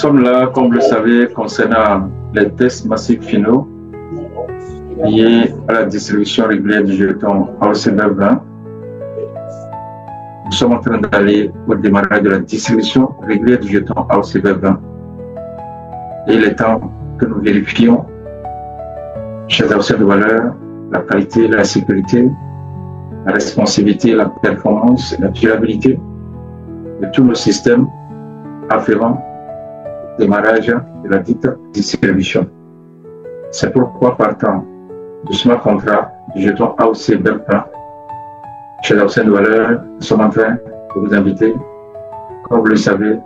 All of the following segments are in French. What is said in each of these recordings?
sommes là, comme vous le savez, concernant les tests massifs finaux liés à la distribution régulière du jeton AOCB20. Nous sommes en train d'aller au démarrage de la distribution régulière du jeton AOCB20. Et il est temps que nous vérifions, chez AOC de valeur, la qualité, la sécurité, la responsabilité, la performance, la durabilité de tous nos systèmes afférents au démarrage de la dite distribution. C'est pourquoi, partant du smart contract du jeton AOCB20, chez AOC de valeur, nous sommes en train de vous inviter, comme vous le savez,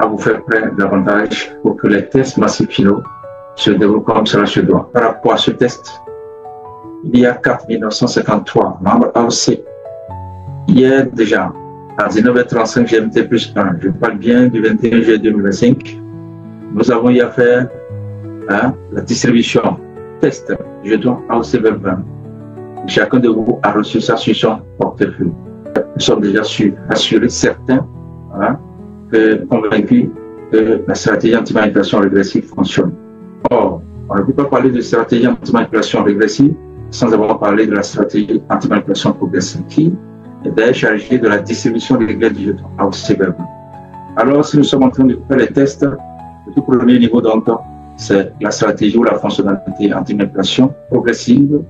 à vous faire prêt davantage pour que les tests massifs finaux se déroulent comme cela se doit. Par rapport à ce test, il y a 4953 membres AOC. Hier déjà, à 19h35 GMT plus 1, je parle bien du 21 juillet 2025, nous avons eu à faire la distribution test du jeton AOCB20. Chacun de vous a reçu ça sur son portefeuille. Nous sommes déjà assurés, certains, convaincus que la stratégie anti-manipulation régressive fonctionne. Or, on ne peut pas parler de stratégie anti-manipulation régressive sans avoir parlé de la stratégie anti-manipulation progressive qui est d'ailleurs chargée de la distribution régulière du jeton AOCB20. Alors, si nous sommes en train de faire les tests, le tout premier niveau donc, c'est la stratégie ou la fonctionnalité anti-manipulation progressive.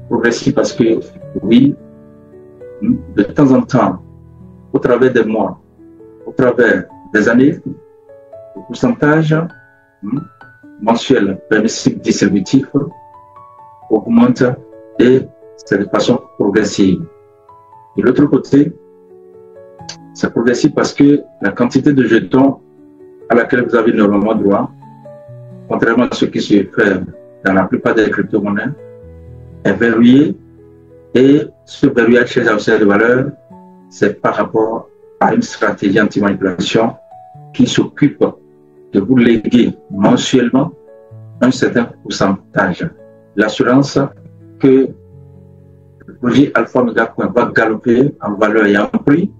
Progressive parce que, oui, de temps en temps, au travers des mois, au travers des années, le pourcentage mensuel permissif distributif augmente et c'est de façon progressive. De l'autre côté, c'est progressif parce que la quantité de jetons à laquelle vous avez normalement droit, contrairement à ce qui se fait dans la plupart des crypto-monnaies, est verrouillé et ce verrouillage chez AOC de valeur, c'est par rapport à une stratégie anti-manipulation qui s'occupe de vous léguer mensuellement un certain pourcentage. L'assurance que le projet Alpha Omega Coin va galoper en valeur et en prix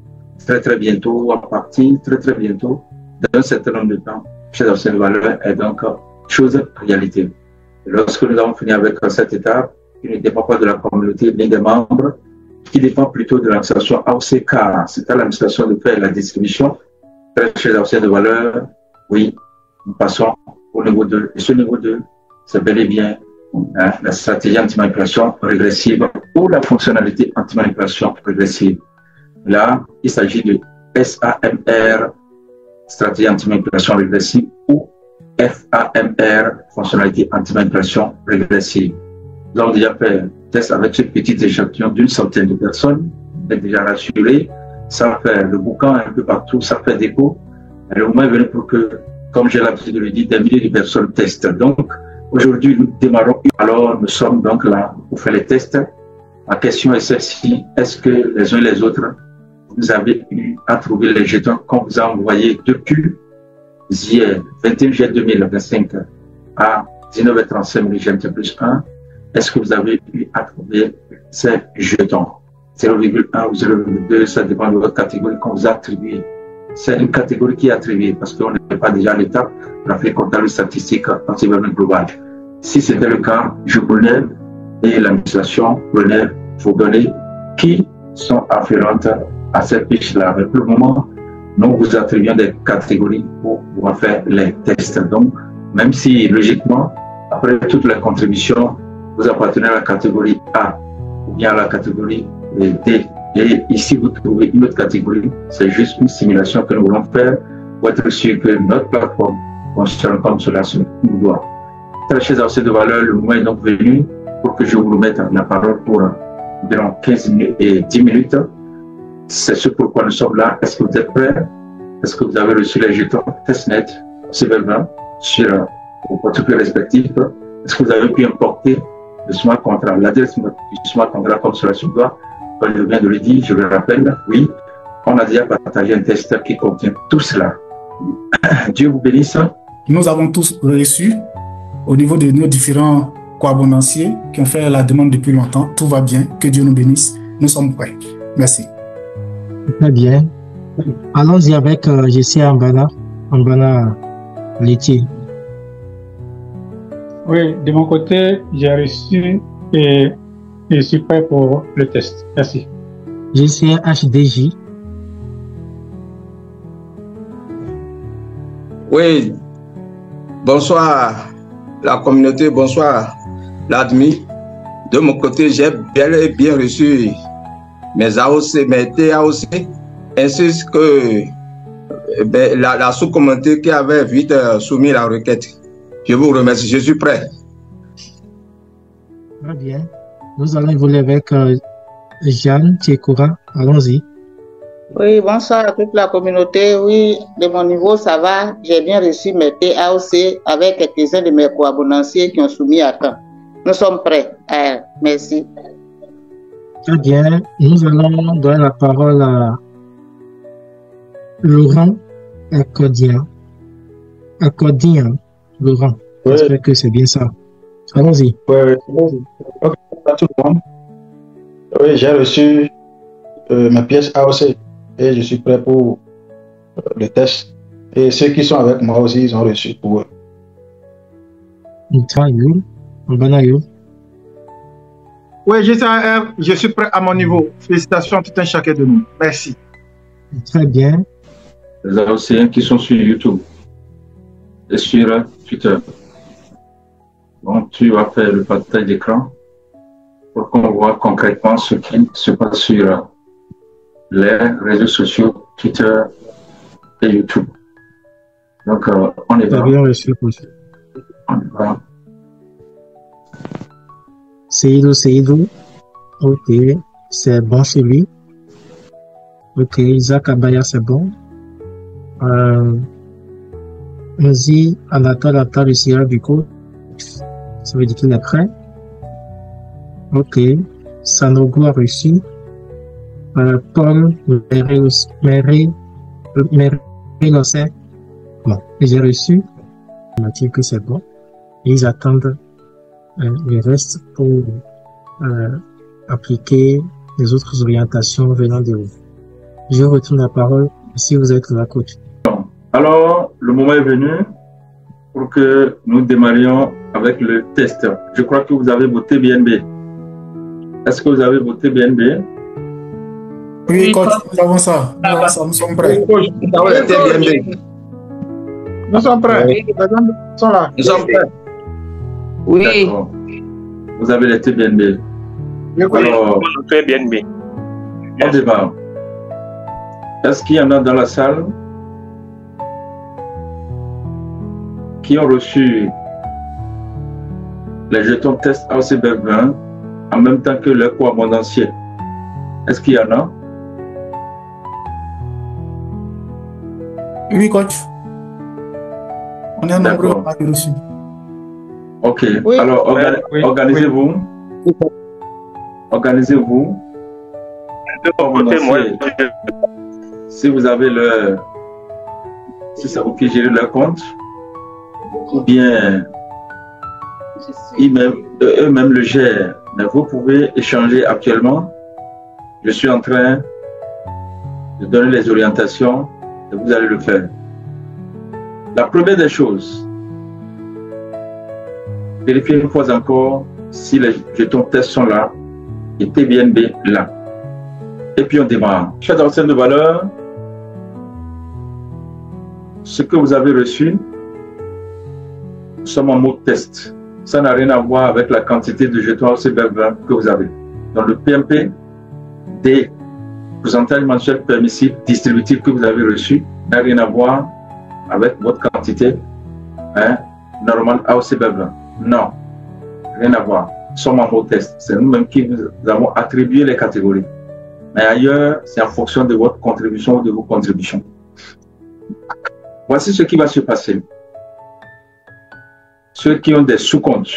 très bientôt, en partie très bientôt, dans un certain nombre de temps chez AOC de valeur est donc chose réalité. Lorsque nous avons fini avec cette étape, qui ne dépend pas de la communauté ni des membres, qui dépend plutôt de l'administration AOC, car c'est à l'administration de faire la distribution. Chez AOC de valeur, oui, nous passons au niveau 2. Et ce niveau 2, c'est bel et bien la stratégie anti-manipulation régressive ou la fonctionnalité anti-manipulation régressive. Là, il s'agit de SAMR, stratégie anti-manipulation régressive, ou FAMR, fonctionnalité anti-manipulation régressive. Nous avons déjà fait un test avec ce petit échantillon d'une centaine de personnes. On est déjà rassuré. Ça fait le boucan un peu partout, ça fait déco. Le moment est venu pour que, comme j'ai l'habitude de le dire, des milliers de personnes testent. Donc, aujourd'hui, nous démarrons. Alors, nous sommes donc là pour faire les tests. La question est celle-ci. Est-ce que les uns et les autres, vous avez eu à trouver les jetons qu'on vous a envoyés depuis hier, 21 juillet 2025 à 19h35 GMT plus 1? Est-ce que vous avez eu à trouver ces jetons 0,1 ou 0,2, ça dépend de votre catégorie qu'on vous a attribuée. C'est une catégorie qui est attribuée parce qu'on n'est pas déjà à l'étape de la comptable statistique anti-manipulation globale. Si c'était le cas, je prenais et l'administration prenait vos données qui sont afférentes à cette fiche-là. Mais pour le moment, nous vous attribuons des catégories pour pouvoir faire les tests. Donc, même si logiquement, après toutes les contributions, vous appartenez à la catégorie A ou bien à la catégorie D. Et ici, vous trouvez une autre catégorie. C'est juste une simulation que nous voulons faire pour être sûr que notre plateforme fonctionne comme cela se doit. Très chers AOC de valeur, le moment est donc venu pour que je vous remette la parole pour environ 15 minutes et 10 minutes. C'est ce pourquoi nous sommes là. Est-ce que vous êtes prêts? Est-ce que vous avez reçu les jetons testnet AOCB20 sur vos portefeuilles respectifs? Est-ce que vous avez pu importer le smart contract, l'adresse du smart contract comme cela se doit? Comme je viens de le dire, je le rappelle, oui, on a déjà partagé un test qui contient tout cela. Dieu vous bénisse. Nous avons tous reçu au niveau de nos différents co-abonnanciers qui ont fait la demande depuis longtemps. Tout va bien, que Dieu nous bénisse. Nous sommes prêts. Merci. Très bien. Allons-y avec Jessie Ambana laitier. Oui, de mon côté, j'ai reçu et je suis prêt pour le test. Merci. GCA HDJ. Oui, bonsoir la communauté, bonsoir l'admin. De mon côté, j'ai bel et bien reçu mes AOC, mes TAOC, ainsi que la sous-communauté qui avait vite soumis la requête. Je vous remercie, je suis prêt. Très bien. Nous allons évoluer avec Jeanne Tchekoura. Allons-y. Oui, bonsoir à toute la communauté. Oui, de mon niveau, ça va. J'ai bien reçu mes TAOC avec quelques-uns de mes co-abonnanciers qui ont soumis à temps. Nous sommes prêts. Merci. Très bien. Nous allons donner la parole à Laurent Accordian. Laurent, oui. J'espère que c'est bien ça. Allons-y. Oui. Ok, à tout le monde. Oui, j'ai reçu ma pièce AOC et je suis prêt pour le test. Et ceux qui sont avec moi aussi, ils ont reçu pour eux. Oui, GCAR, je suis prêt à mon niveau. Félicitations à tout un chacun de nous. Merci. Très bien. Les AOCiens qui sont sur YouTube et sur Twitter. Donc, tu vas faire le partage d'écran pour qu'on voit concrètement ce qui se passe sur les réseaux sociaux, Twitter et YouTube. Donc, on est Très bien reçu. On y va. Seydou. Ok, c'est bon chez lui. Ok, Isaac Abaya, c'est bon. Vas-y, Anatole Attal, Sierra du coup. Ça veut dire qu'il est prêt. Ok, Sanogo a reçu. Paul, Mary, bon, j'ai reçu. On m'a dit que c'est bon. Ils attendent le reste pour appliquer les autres orientations venant de vous. Je retourne la parole si vous êtes là, coach. Alors, le moment est venu pour que nous démarrions avec le test. Je crois que vous avez voté BNB. Est-ce que vous avez voté BNB? Oui, coach, nous avons ça. Nous sommes prêts. Nous sommes prêts. Les hommes sont là. Nous sommes prêts. Oui. D'accord. Vous avez été BNB. Alors, BNB. On démarre. Est-ce qu'il y en a dans la salle qui ont reçu les jetons test AOCBEV20 en même temps que leur co-abondancier? Est-ce qu'il y en a? Oui, coach. On est nombreux à avoir reçu. Ok. Oui. Alors, organisez-vous. Organisez-vous. Si vous avez si c'est vous qui gérez leur compte, ou bien eux-mêmes le gèrent, mais vous pouvez échanger actuellement. Je suis en train de donner les orientations et vous allez le faire. La première des choses, vérifiez une fois encore si les jetons test sont là et TBNB là. Et puis on démarre. Chers enseignants de valeur, ce que vous avez reçu, nous sommes en mode test. Ça n'a rien à voir avec la quantité de jetons AOCBEV20 que vous avez. Dans le PMP, des pourcentages mensuels permissifs distributifs que vous avez reçus n'a rien à voir avec votre quantité normale AOCBEV20. Non, rien à voir. Nous sommes en mode test. C'est nous-mêmes qui vous avons attribué les catégories. Mais ailleurs, c'est en fonction de votre contribution ou de vos contributions. Voici ce qui va se passer. Ceux qui ont des sous-comptes,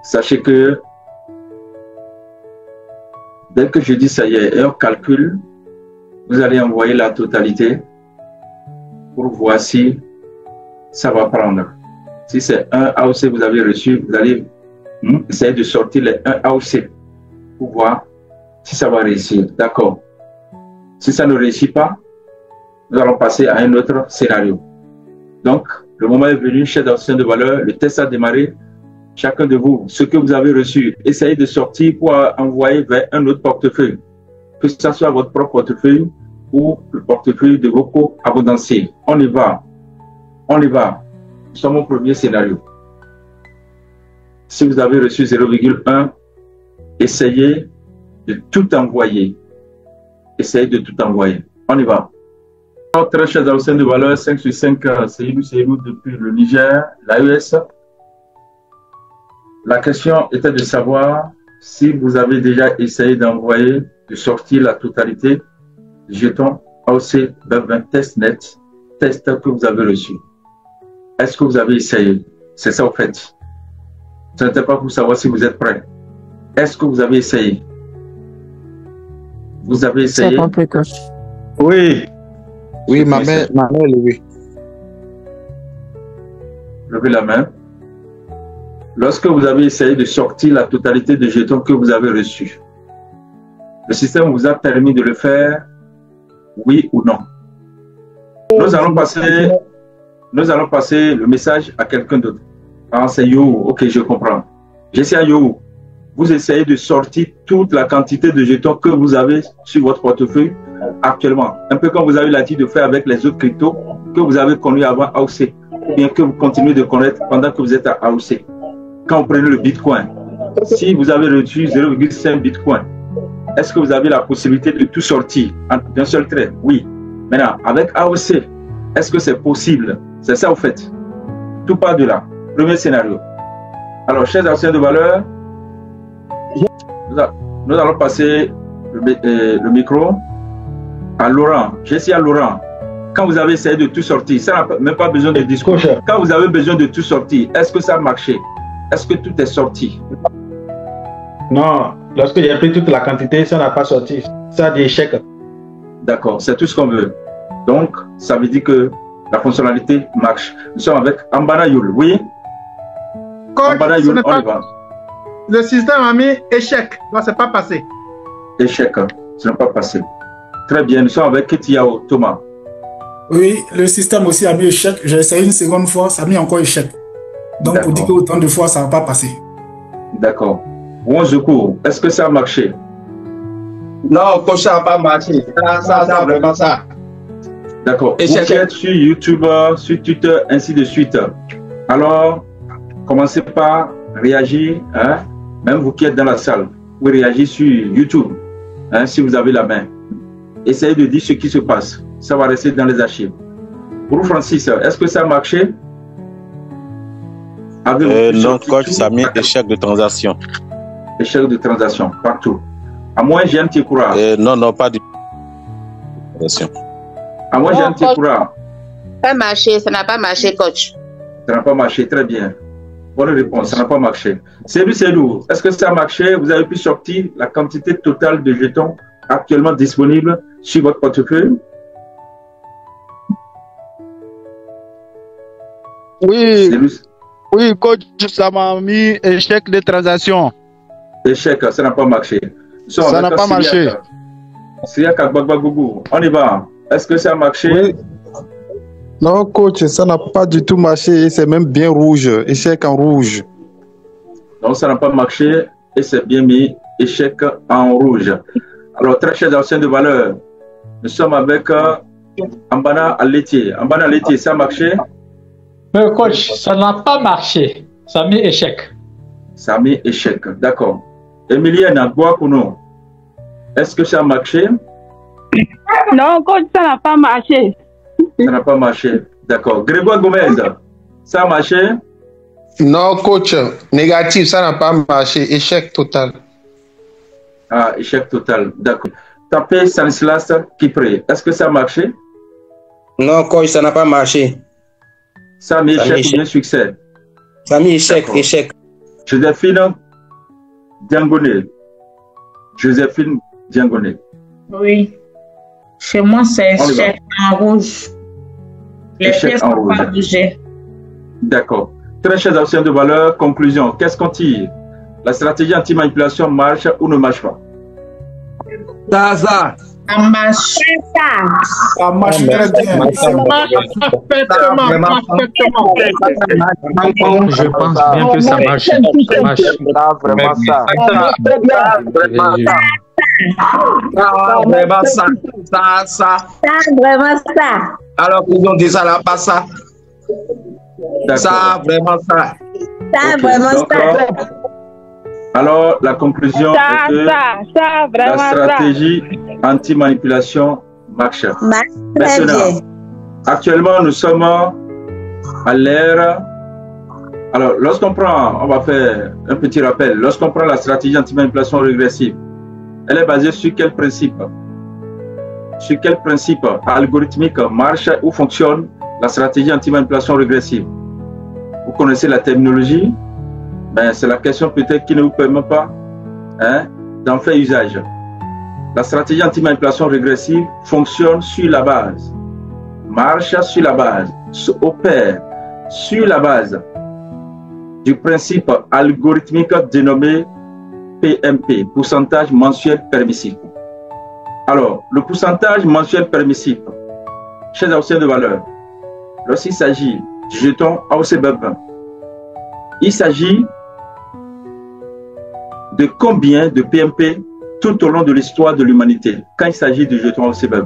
sachez que dès que je dis ça y est, un calcul, vous allez envoyer la totalité pour voir si ça va prendre. Si c'est un AOC que vous avez reçu, vous allez essayer de sortir les 1 AOC pour voir si ça va réussir. D'accord. Si ça ne réussit pas, nous allons passer à un autre scénario. Donc, le moment est venu, chers enseignants de valeur, le test a démarré. Chacun de vous, ce que vous avez reçu, essayez de sortir pour envoyer vers un autre portefeuille, que ce soit votre propre portefeuille ou le portefeuille de vos co-abondanciers. On y va. On y va. Nous sommes au premier scénario. Si vous avez reçu 0,1, essayez de tout envoyer. Essayez de tout envoyer. On y va. Très chers enseignants de valeur, 5 sur 5, c'est nous depuis le Niger, l'AES. La question était de savoir si vous avez déjà essayé d'envoyer, de sortir la totalité du jeton AOC BEP20 testnet, test que vous avez reçu. Est-ce que vous avez essayé? C'est ça au fait. Ce n'était pas pour savoir si vous êtes prêts. Est-ce que vous avez essayé? Vous avez essayé? Oui. Oui, ma main est levée. Levez la main. Lorsque vous avez essayé de sortir la totalité des jetons que vous avez reçus, le système vous a permis de le faire, oui ou non? Nous allons passer le message à quelqu'un d'autre. Ah, c'est Yo, ok, je comprends. J'essaie à Yo. Vous essayez de sortir toute la quantité de jetons que vous avez sur votre portefeuille actuellement. Un peu comme vous avez l'habitude de faire avec les autres cryptos que vous avez connus avant AOC, ou bien que vous continuez de connaître pendant que vous êtes à AOC. Quand vous prenez le Bitcoin, si vous avez reçu 0,5 Bitcoin, est-ce que vous avez la possibilité de tout sortir d'un seul trait? Oui. Maintenant, avec AOC, est-ce que c'est possible? C'est ça, au fait. Tout part de là. Premier scénario. Alors, chers enseignants de valeur, nous allons passer le micro à Laurent. J'essaie à Laurent. Quand vous avez essayé de tout sortir, ça n'a même pas besoin de discours. Quand vous avez besoin de tout sortir, est-ce que ça a marché? Est-ce que tout est sorti? Non, lorsque j'ai pris toute la quantité, ça n'a pas sorti. Ça a des échecs. D'accord, c'est tout ce qu'on veut. Donc, ça veut dire que la fonctionnalité marche. Nous sommes avec Ambana Yul, oui? Ambana Yul, on y va. Le système a mis échec, donc c'est pas passé. Échec, ce n'est pas passé. Très bien, nous sommes avec Ketiao Thomas. Oui, le système aussi a mis échec. J'ai essayé une seconde fois, ça a mis encore échec. Donc, pour dire qu'autant de fois, ça n'a pas passé. D'accord. Wonzuku, est-ce que ça a marché? Non, coach, ça n'a pas marché. Ça, vraiment ça. D'accord. Vous êtes sur YouTube, sur Twitter, ainsi de suite. Alors, commencez par réagir, hein? Même vous qui êtes dans la salle, vous réagissez sur YouTube, hein, si vous avez la main. Essayez de dire ce qui se passe. Ça va rester dans les archives. Pour Francis, est-ce que ça a marché? Non, coach, ça a mis échec de transaction. Échec de transaction, partout. À moins j'ai un petit courant. Non, pas du transaction. À moins j'ai un petit courant. Ça n'a pas marché, ça n'a pas marché, coach. Ça n'a pas marché, très bien. Bonne réponse, ça n'a pas marché. C'est nous. Est-ce que ça a marché? Vous avez pu sortir la quantité totale de jetons actuellement disponibles sur votre portefeuille? Oui. Oui, coach, ça m'a mis échec de transaction. Échec, ça n'a pas marché. Ça n'a pas marché. On y va. Est-ce que ça a marché? Oui. Non, coach, ça n'a pas du tout marché et c'est même bien rouge. Échec en rouge. Non, ça n'a pas marché et c'est bien mis échec en rouge. Alors, très chers anciens de valeur, nous sommes avec Ambana Aletier. Ambana Aletier, ça a marché? Mais coach, ça n'a pas marché. Ça a mis échec. Ça a mis échec, d'accord. Emilienne Guakuno, est-ce que ça a marché? Non, coach, ça n'a pas marché. Ça n'a pas marché, d'accord. Grégoire Gomez, ça a marché? Non, coach, négatif, ça n'a pas marché. Échec total. Ah, échec total, d'accord. Tapez Stanislas Kipré, est-ce que ça a marché? Non, coach, ça n'a pas marché. Ça a mis échec ou bien succès? Ça a mis échec, échec. Joséphine Diangoné. Joséphine Diangoné. Oui. Chez moi, c'est échec en rouge. Les pièces n'ont pas bougé. D'accord. Très chers anciens de valeur, conclusion. Qu'est-ce qu'on tire? La stratégie anti-manipulation marche ou ne marche pas? Ça. Ça marche. Ça marche très bien. Je pense bien que ça marche. Ça marche. Vraiment ça. Vraiment ça. Ça. Vraiment ça. Alors, ils ont dit ça là, pas ça. Ça, vraiment ça. Ça, vraiment ça. Alors, la conclusion est que la stratégie anti-manipulation marche. Maintenant, actuellement, nous sommes à l'ère. Alors, lorsqu'on prend, on va faire un petit rappel, lorsqu'on prend la stratégie anti-manipulation régressive, elle est basée sur quel principe? Sur quel principe algorithmique marche ou fonctionne la stratégie anti-manipulation régressive? Vous connaissez la terminologie? Ben, c'est la question peut-être qui ne vous permet pas d'en faire usage. La stratégie anti-manipulation régressive fonctionne sur la base, marche sur la base, opère sur la base du principe algorithmique dénommé PMP, pourcentage mensuel permissif. Alors, le pourcentage mensuel permissif, chez Anciens de valeur, lorsqu'il s'agit du jeton AOCBEP, il s'agit de combien de PMP tout au long de l'histoire de l'humanité, quand il s'agit du jeton AOCBEP.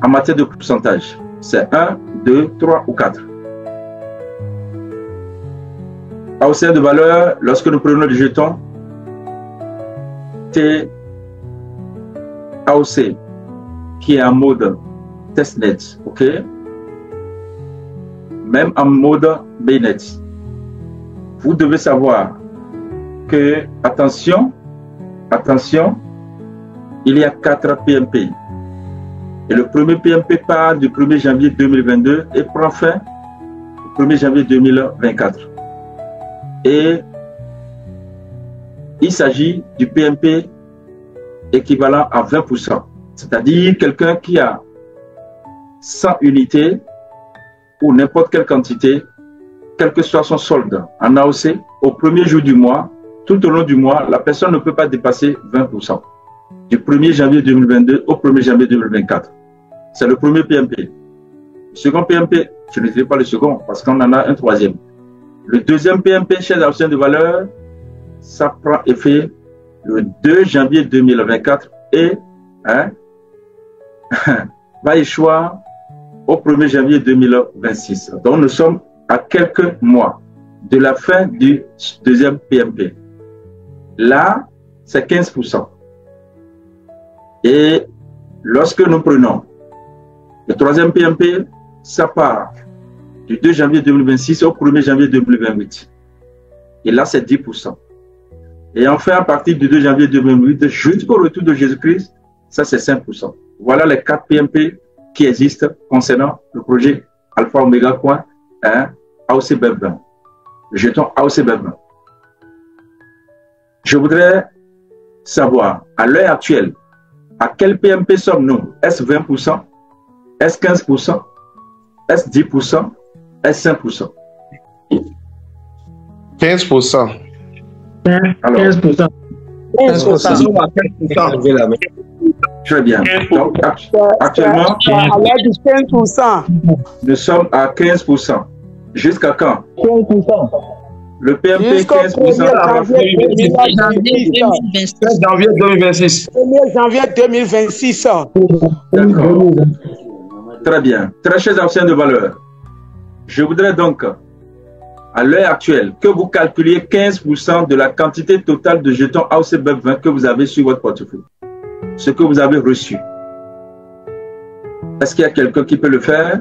En matière de pourcentage, c'est 1, 2, 3 ou 4. Anciens de valeur, lorsque nous prenons le jeton TAOC, qui est en mode testnet, ok? Même en mode mainnet, vous devez savoir que, attention, il y a 4 PMP. Et le premier PMP part du 1er janvier 2022 et prend fin le 1er janvier 2024. Et il s'agit du PMP équivalent à 20%. C'est-à-dire quelqu'un qui a 100 unités ou n'importe quelle quantité, quel que soit son solde en AOC, au premier jour du mois, tout au long du mois, la personne ne peut pas dépasser 20%. Du 1er janvier 2022 au 1er janvier 2024. C'est le premier PMP. Le second PMP, je ne dirai pas le second parce qu'on en a un troisième. Le deuxième PMP chez les anciens de valeur, ça prend effet le 2 janvier 2024 et va échoir au 1er janvier 2026. Donc nous sommes à quelques mois de la fin du deuxième PMP. Là, c'est 15%. Et lorsque nous prenons le troisième PMP, ça part du 2 janvier 2026 au 1er janvier 2028. Et là, c'est 10%. Et enfin, à partir du 2 janvier 2028 jusqu'au retour de Jésus-Christ, ça c'est 5%. Voilà les 4 PMP qui existent concernant le projet Alpha Omega Coin AOCBEP 20. Le jeton AOCBEP 20. Je voudrais savoir, à l'heure actuelle, à quel PMP sommes-nous? Est-ce 20%? Est-ce 15%? Est-ce 10%? Est-ce 5%? 15%. Alors, 15%. 15%. Très bien. Donc, actuellement, nous sommes à 15%. Jusqu'à quand? 15%. Le PMP 15%. Janvier 2026. 1er janvier 2026. D'accord. Très bien. Très chers anciens de valeur, je voudrais donc, à l'heure actuelle, que vous calculiez 15% de la quantité totale de jetons AOCBEP 20 que vous avez sur votre portefeuille. Ce que vous avez reçu. Est-ce qu'il y a quelqu'un qui peut le faire?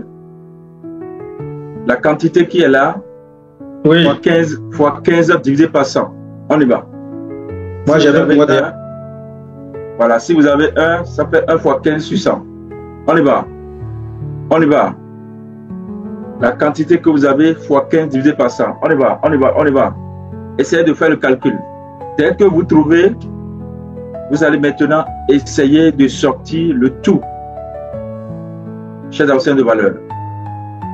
La quantité qui est là, oui. fois 15 divisé par 100. On y va. Moi, j'avais un. Voilà, si vous avez 1, ça fait 1 fois 15 sur 100. On y va. On y va. La quantité que vous avez fois 15 divisé par 100. On y va, on y va, on y va. Essayez de faire le calcul. Dès que vous trouvez, vous allez maintenant essayer de sortir le tout. Chers anciens de valeur.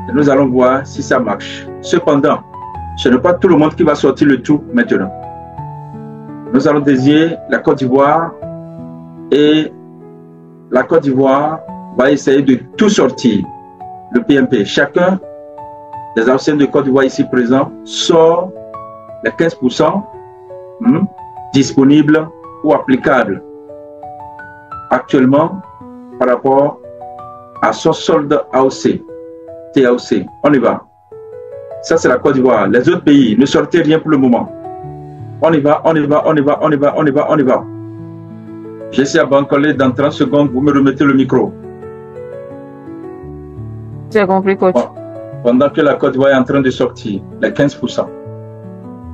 Et nous allons voir si ça marche. Cependant, ce n'est pas tout le monde qui va sortir le tout maintenant. Nous allons désigner la Côte d'Ivoire Et la Côte d'Ivoire va essayer de tout sortir, le PMP. Chacun des anciens de Côte d'Ivoire ici présents sort les 15% disponibles ou applicables actuellement par rapport à son solde AOC, TAOC. On y va. Ça, c'est la Côte d'Ivoire. Les autres pays, ne sortez rien pour le moment. On y va, on y va, on y va, on y va, on y va, on y va. J'essaie à bancoler dans 30 secondes, vous me remettez le micro. J'ai compris, coach. Pendant que la Côte d'Ivoire est en train de sortir, les 15%.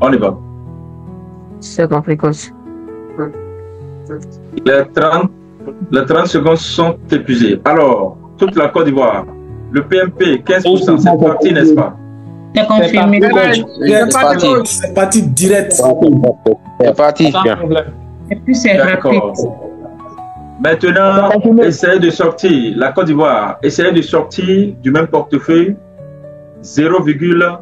On y va. J'ai compris, coach. Les 30 secondes sont épuisées. Alors, toute la Côte d'Ivoire, le PMP, 15%, c'est parti, n'est-ce pas? C'est confirmé. C'est parti direct. C'est parti. Et puis c'est rapide. Maintenant, essayez de sortir, la Côte d'Ivoire, essayez de sortir du même portefeuille 0,1001.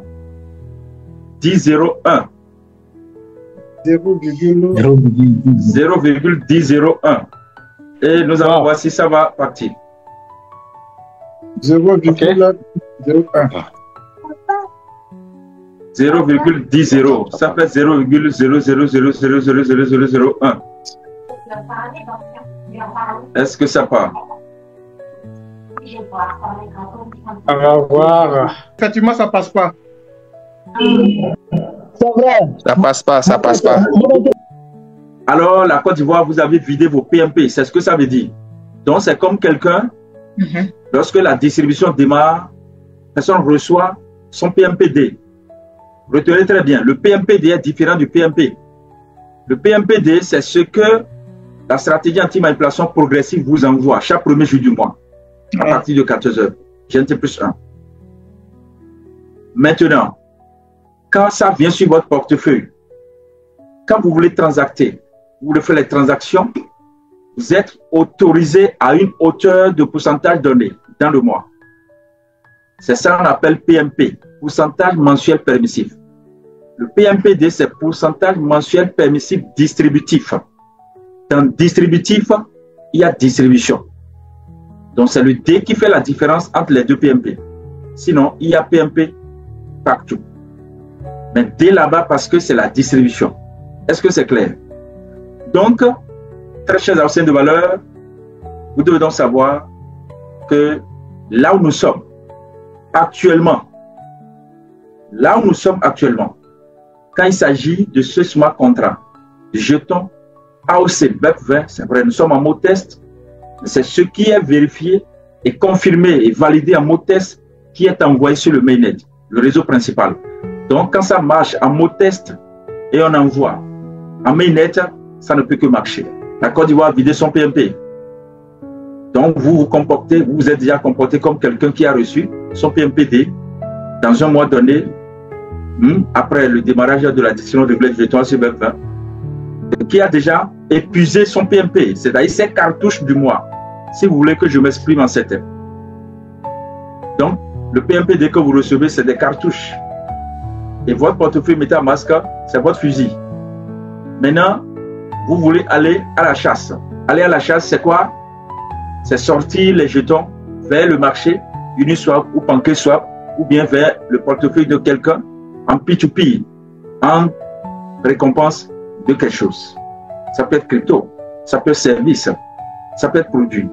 0,1001. Et nous allons voir si ça va partir. 0,01. 0,10. Ça fait 0,000000001. Est-ce que ça part? On va voir. Effectivement, ça passe pas. C'est vrai. Ça passe pas, ça passe pas. Alors, la Côte d'Ivoire, vous avez vidé vos PMP. C'est ce que ça veut dire. Donc, c'est comme quelqu'un, lorsque la distribution démarre, personne reçoit son PMPD. Retenez très bien, le PMPD est différent du PMP. Le PMPD, c'est ce que la stratégie anti-manipulation progressive vous envoie chaque premier jour du mois, à partir de 14h. GNT+1. Maintenant, quand ça vient sur votre portefeuille, quand vous voulez transacter, vous voulez faire les transactions, vous êtes autorisé à une hauteur de pourcentage donné dans le mois. C'est ça qu'on appelle PMP, pourcentage mensuel permissif. Le PMPD, c'est pourcentage mensuel permissif distributif. Dans distributif, il y a distribution. Donc, c'est le D qui fait la différence entre les deux PMP. Sinon, il y a PMP partout. Mais D là-bas parce que c'est la distribution. Est-ce que c'est clair? Donc, très chers anciens de valeur, vous devez donc savoir que là où nous sommes actuellement, quand il s'agit de ce smart contract, de jetons AOC BEP20, c'est vrai, nous sommes en mode test, c'est ce qui est vérifié et confirmé et validé en mode test qui est envoyé sur le mainnet, le réseau principal. Donc, quand ça marche en mode test et on envoie en mainnet, ça ne peut que marcher. La Côte d'Ivoire a vidé son PMP. Donc, vous vous comportez, vous vous êtes déjà comporté comme quelqu'un qui a reçu son PMPD dans un mois donné, après le démarrage de la décision de bled jetons sur BEP20, qui a déjà épuisé son PMP, c'est-à-dire ses cartouches du mois, si vous voulez que je m'exprime en ces termes. Donc, le PMPD que vous recevez, c'est des cartouches. Et votre portefeuille MetaMask, c'est votre fusil. Maintenant, vous voulez aller à la chasse. Aller à la chasse, c'est quoi? C'est sortir les jetons vers le marché, Uniswap ou PancakeSwap, ou bien vers le portefeuille de quelqu'un en P2P, en récompense de quelque chose. Ça peut être crypto, ça peut être service, ça peut être produit.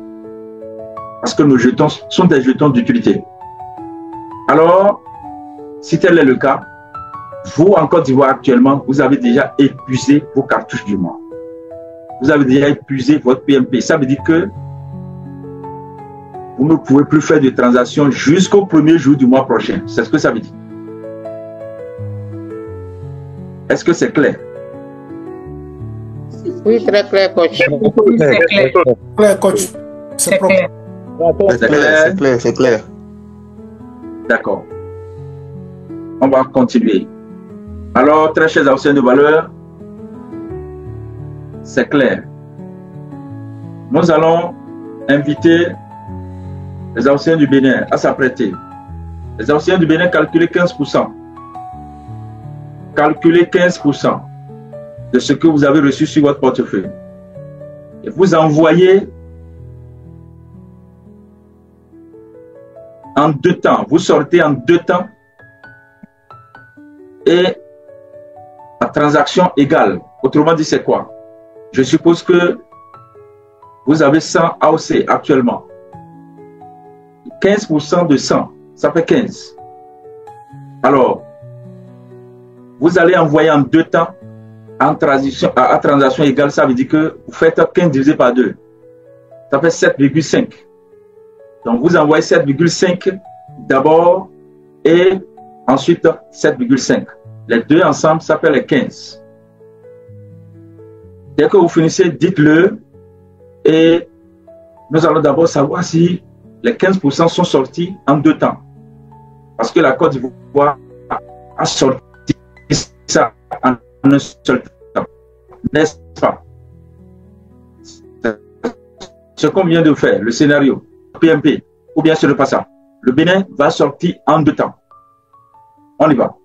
Parce que nos jetons sont des jetons d'utilité. Alors, si tel est le cas, vous, en Côte d'Ivoire actuellement, vous avez déjà épuisé vos cartouches du mois. Vous avez déjà épuisé votre PMP. Ça veut dire que vous ne pouvez plus faire de transactions jusqu'au premier jour du mois prochain. C'est ce que ça veut dire. Est-ce que c'est clair? Oui, très clair, coach. C'est clair. Clair, coach. C'est clair. C'est clair. D'accord. On va continuer. Alors, très chers anciens de valeur, c'est clair. Nous allons inviter les anciens du Bénin à s'apprêter. Les anciens du Bénin, calculez 15%. Calculez 15% de ce que vous avez reçu sur votre portefeuille. vous envoyez en 2 temps. Vous sortez en 2 temps et à transaction égale. Autrement dit, c'est quoi? Je suppose que vous avez 100 AOC actuellement. 15% de 100, ça fait 15. Alors, vous allez envoyer en 2 temps à transaction égale, ça veut dire que vous faites 15 divisé par 2. Ça fait 7,5. Donc, vous envoyez 7,5 d'abord et ensuite 7,5. Les deux ensemble, ça fait les 15. Dès que vous finissez, dites-le et nous allons d'abord savoir si les 15% sont sortis en 2 temps. Parce que la Côte d'Ivoire a sorti ça en un seul temps. N'est-ce pas? Ce qu'on vient de faire, le scénario PMP, ou bien ce n'est pas ça. Le Bénin va sortir en 2 temps. On y va.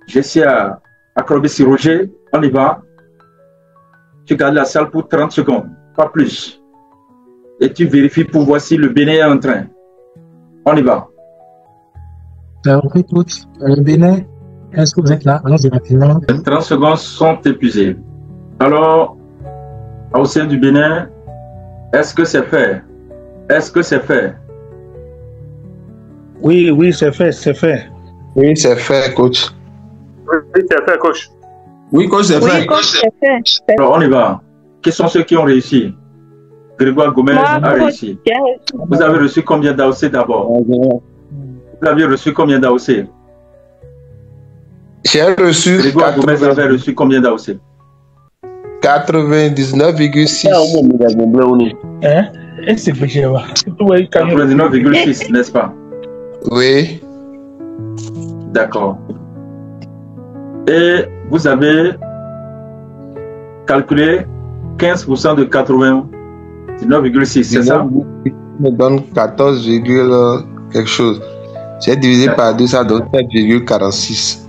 J'essaie à Acrobis Roger. On y va. Tu gardes la salle pour 30 secondes, pas plus. Et tu vérifies pour voir si le Bénin est en train. On y va. Le Bénin, est-ce que vous êtes là? Les 30 secondes sont épuisées. Alors, au sein du Bénin, est-ce que c'est fait? Est-ce que c'est fait? Oui, oui, c'est fait, c'est fait. Oui, c'est fait, coach. Oui, c'est fait, coach. Oui, coach, c'est fait. Alors, on y va. Qui sont ceux qui ont réussi? Grégoire Gomez a réussi. Vous avez reçu combien d'AOC d'abord? Vous avez reçu combien d'AOC? J'ai reçu. Grégoire Gomez avait reçu combien d'AOC? 99,6. Hein? 99,6, n'est-ce pas? Oui. D'accord. Et vous avez calculé 15% de 89,6, c'est ça? Me donne 14, quelque chose. J'ai divisé par 2, ça donne 7,46.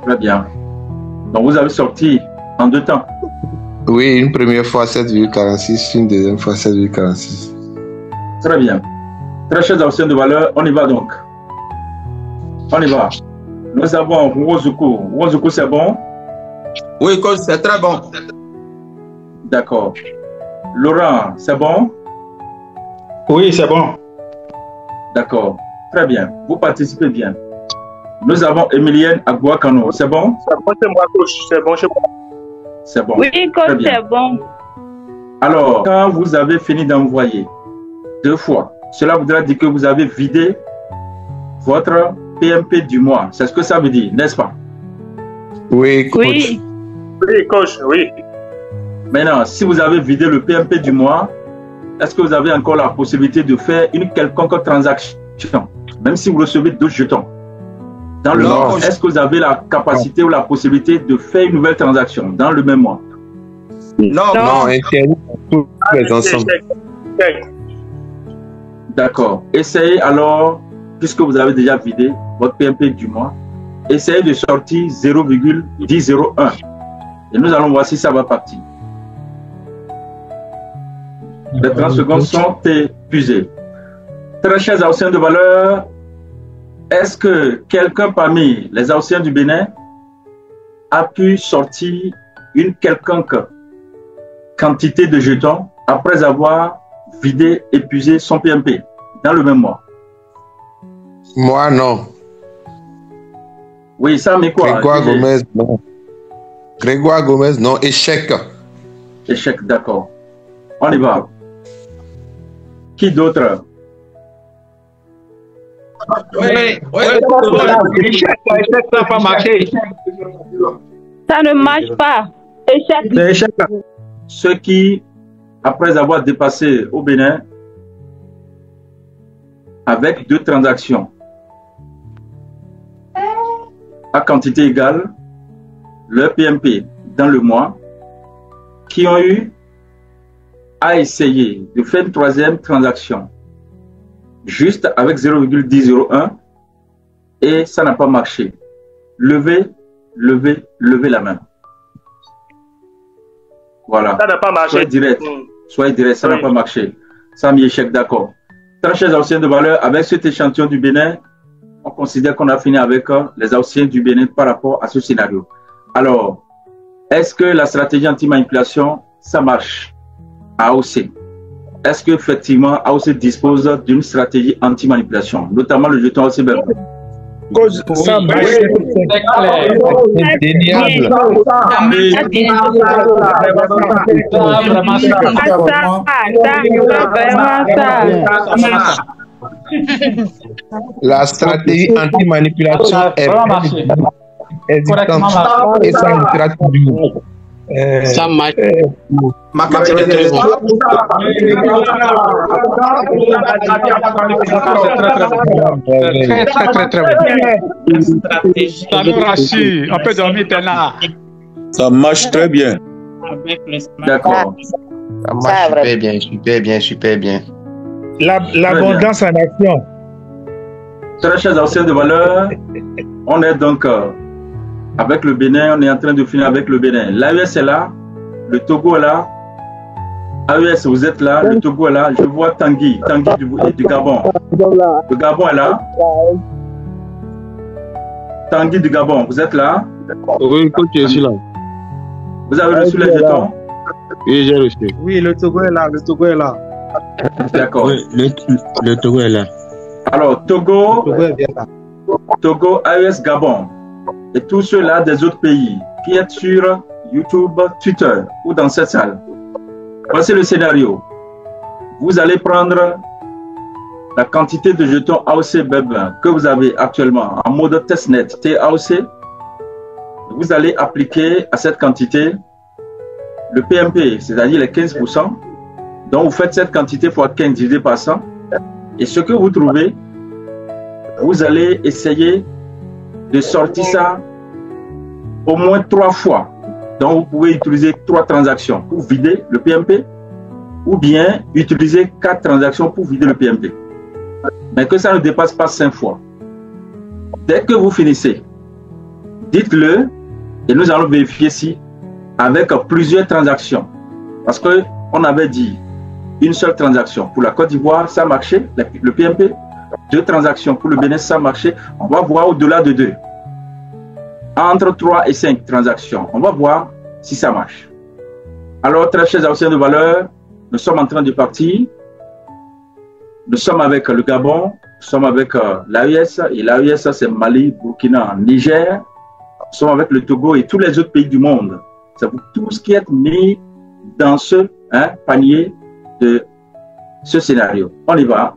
Très bien. Donc vous avez sorti en 2 temps? Oui, une première fois 7,46, une deuxième fois 7,46. Très bien. Très chers anciens de valeur, on y va donc. On y va. Nous avons Wozuku. Wozuku, c'est bon? Oui, coach, c'est très bon. D'accord. Laurent, c'est bon? Oui, c'est bon. D'accord. Très bien. Vous participez bien. Nous avons Emilienne Agouakano. C'est bon? C'est bon, c'est moi, coach. C'est bon, c'est bon. C'est bon. Oui, coach, c'est bon. Alors, quand vous avez fini d'envoyer 2 fois, cela voudra dire que vous avez vidé votre PMP du mois. C'est ce que ça veut dire, n'est-ce pas? Oui, coach. Oui. Oui, coach, oui. Maintenant, si vous avez vidé le PMP du mois, est-ce que vous avez encore la possibilité de faire une quelconque transaction, même si vous recevez d'autres jetons? Dans le mois, est-ce que vous avez la capacité ou la possibilité de faire une nouvelle transaction dans le même mois? Non, non, interdit pour tous les ensemble. D'accord. Essayez alors, puisque vous avez déjà vidé votre PMP du mois, essayez de sortir 0,1001. Et nous allons voir si ça va partir. Les 30 secondes sont épuisées. Très chers anciens de valeur, est-ce que quelqu'un parmi les anciens du Bénin a pu sortir une quelconque quantité de jetons après avoir vidé, épuisé son PMP dans le même mois? Moi, non. Oui, ça mais quoi? Grégoire Gomez, non. Grégoire Gomez, non. Échec. Échec, d'accord. On y va. Qui d'autre? Oui, échec, ça n'a pas marché. Ça ne marche pas. Échec. Ceux qui, après avoir dépassé au Bénin, avec 2 transactions, à quantité égale, leur PMP dans le mois, qui ont eu à essayer de faire une 3e transaction, juste avec 0,1001, et ça n'a pas marché. Levez la main. Voilà. Ça n'a pas marché. Soyez direct, ça n'a pas marché. Ça a mis échec, d'accord. Très chers Haoussiens de valeur, avec cet échantillon du Bénin, on considère qu'on a fini avec les Haoussiens du Bénin par rapport à ce scénario. Alors, est-ce que la stratégie anti-manipulation, ça marche à AOC? Est-ce qu'effectivement AOC dispose d'une stratégie anti-manipulation, notamment le jeton AOC Belge? Ça marche, c'est clair. La stratégie anti-manipulation est existante et ça marchera toujours. Ça marche. Ça nous rassure. On peut dormir maintenant. Ça marche très bien. D'accord. Ça marche super bien, super bien, super bien. L'abondance en action. Très chers Haoussiens de valeur, on est donc avec le Bénin, on est en train de finir avec le Bénin. L'AES est là, le Togo est là. AES, vous êtes là, le Togo est là. Je vois Tanguy du Gabon. Le Gabon est là. Tanguy du Gabon, vous êtes là? Oui, coach, je suis là. Vous avez reçu les jetons? Oui, j'ai reçu. Oui, le Togo est là, le Togo est là. D'accord. Oui, le Togo est là. Alors, Togo, AES, Gabon, et tous ceux-là des autres pays qui êtes sur YouTube, Twitter ou dans cette salle. Voici le scénario. Vous allez prendre la quantité de jetons AOC BEB que vous avez actuellement en mode testnet TAOC. Vous allez appliquer à cette quantité le PMP, c'est-à-dire les 15%. Donc vous faites cette quantité x 15 divisé par 100. Et ce que vous trouvez, vous allez essayer de sortir ça au moins 3 fois. Donc vous pouvez utiliser 3 transactions pour vider le PMP ou bien utiliser 4 transactions pour vider le PMP. Mais que ça ne dépasse pas 5 fois. Dès que vous finissez, dites-le et nous allons vérifier si avec plusieurs transactions. Parce qu'on avait dit une seule transaction. Pour la Côte d'Ivoire, ça marchait, le PMP. 2 transactions pour le Bénin, ça marchait. On va voir au-delà de 2. Entre 3 et 5 transactions, on va voir si ça marche. Alors, très chers Haoussiens de valeur, nous sommes en train de partir. Nous sommes avec le Gabon, nous sommes avec l'AES, et l'AES, c'est Mali, Burkina, Niger. Nous sommes avec le Togo et tous les autres pays du monde. C'est vous tous qui êtes mis dans ce panier de ce scénario. On y va.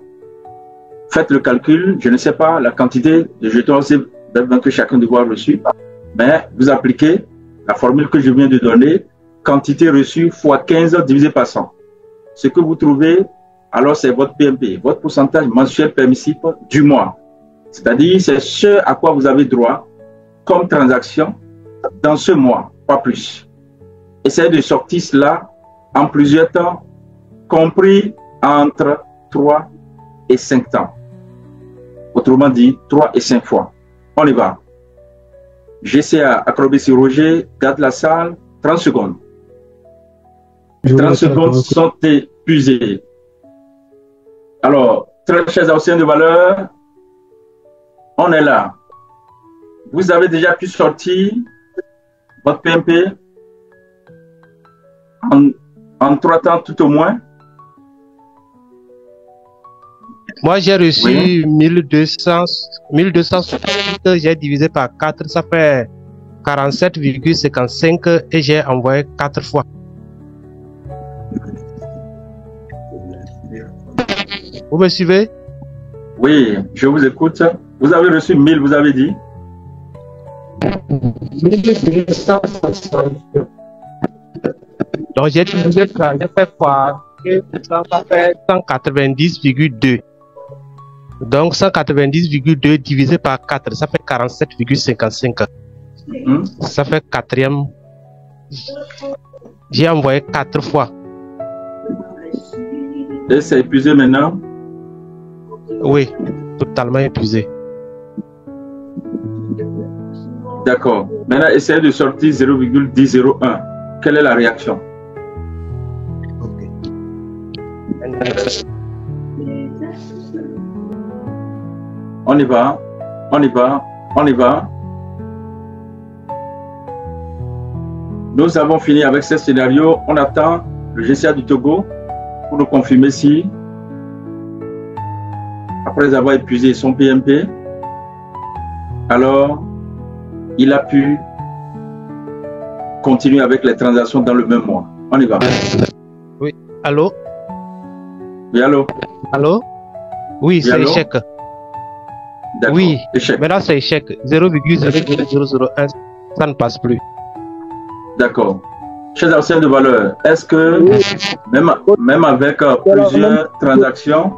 Faites le calcul. Je ne sais pas la quantité de jetons que chacun doit avoir reçu, mais vous appliquez la formule que je viens de donner, quantité reçue fois 15 divisé par 100. Ce que vous trouvez, alors c'est votre PMP, votre pourcentage mensuel permissif du mois. C'est-à-dire, c'est ce à quoi vous avez droit comme transaction dans ce mois, pas plus. Essayez de sortir cela en plusieurs temps, compris entre 3 et 5 temps. Autrement dit, 3 et 5 fois. On y va. GCA, Acrobatie Roger, garde la salle, 30 secondes. 30 secondes sont épuisées. Alors, très chers Haoussiens de valeur, on est là. Vous avez déjà pu sortir votre PMP en 3 temps tout au moins. Moi, j'ai reçu 1200, j'ai divisé par 4, ça fait 47,55 et j'ai envoyé 4 fois. Vous me suivez? Oui, je vous écoute. Vous avez reçu 1000, vous avez dit? 1260. Donc, j'ai fait quoi? Ça fait 190,2. Donc, 190,2 divisé par 4, ça fait 47,55. Ça fait 4e. J'ai envoyé 4 fois. Et c'est épuisé maintenant? Oui, totalement épuisé. D'accord. Maintenant, essayez de sortir 0,1001. Quelle est la réaction? On y va, on y va, on y va. Nous avons fini avec ce scénario. On attend le GCA du Togo pour nous confirmer si, après avoir épuisé son PMP, alors il a pu continuer avec les transactions dans le même mois. On y va. Oui, allô? Oui, allô? Allô? Oui, c'est échec. Oui, échec. Maintenant c'est échec. 0,0001, ça ne passe plus. D'accord. Chers anciens de valeur, est-ce que même avec plusieurs transactions,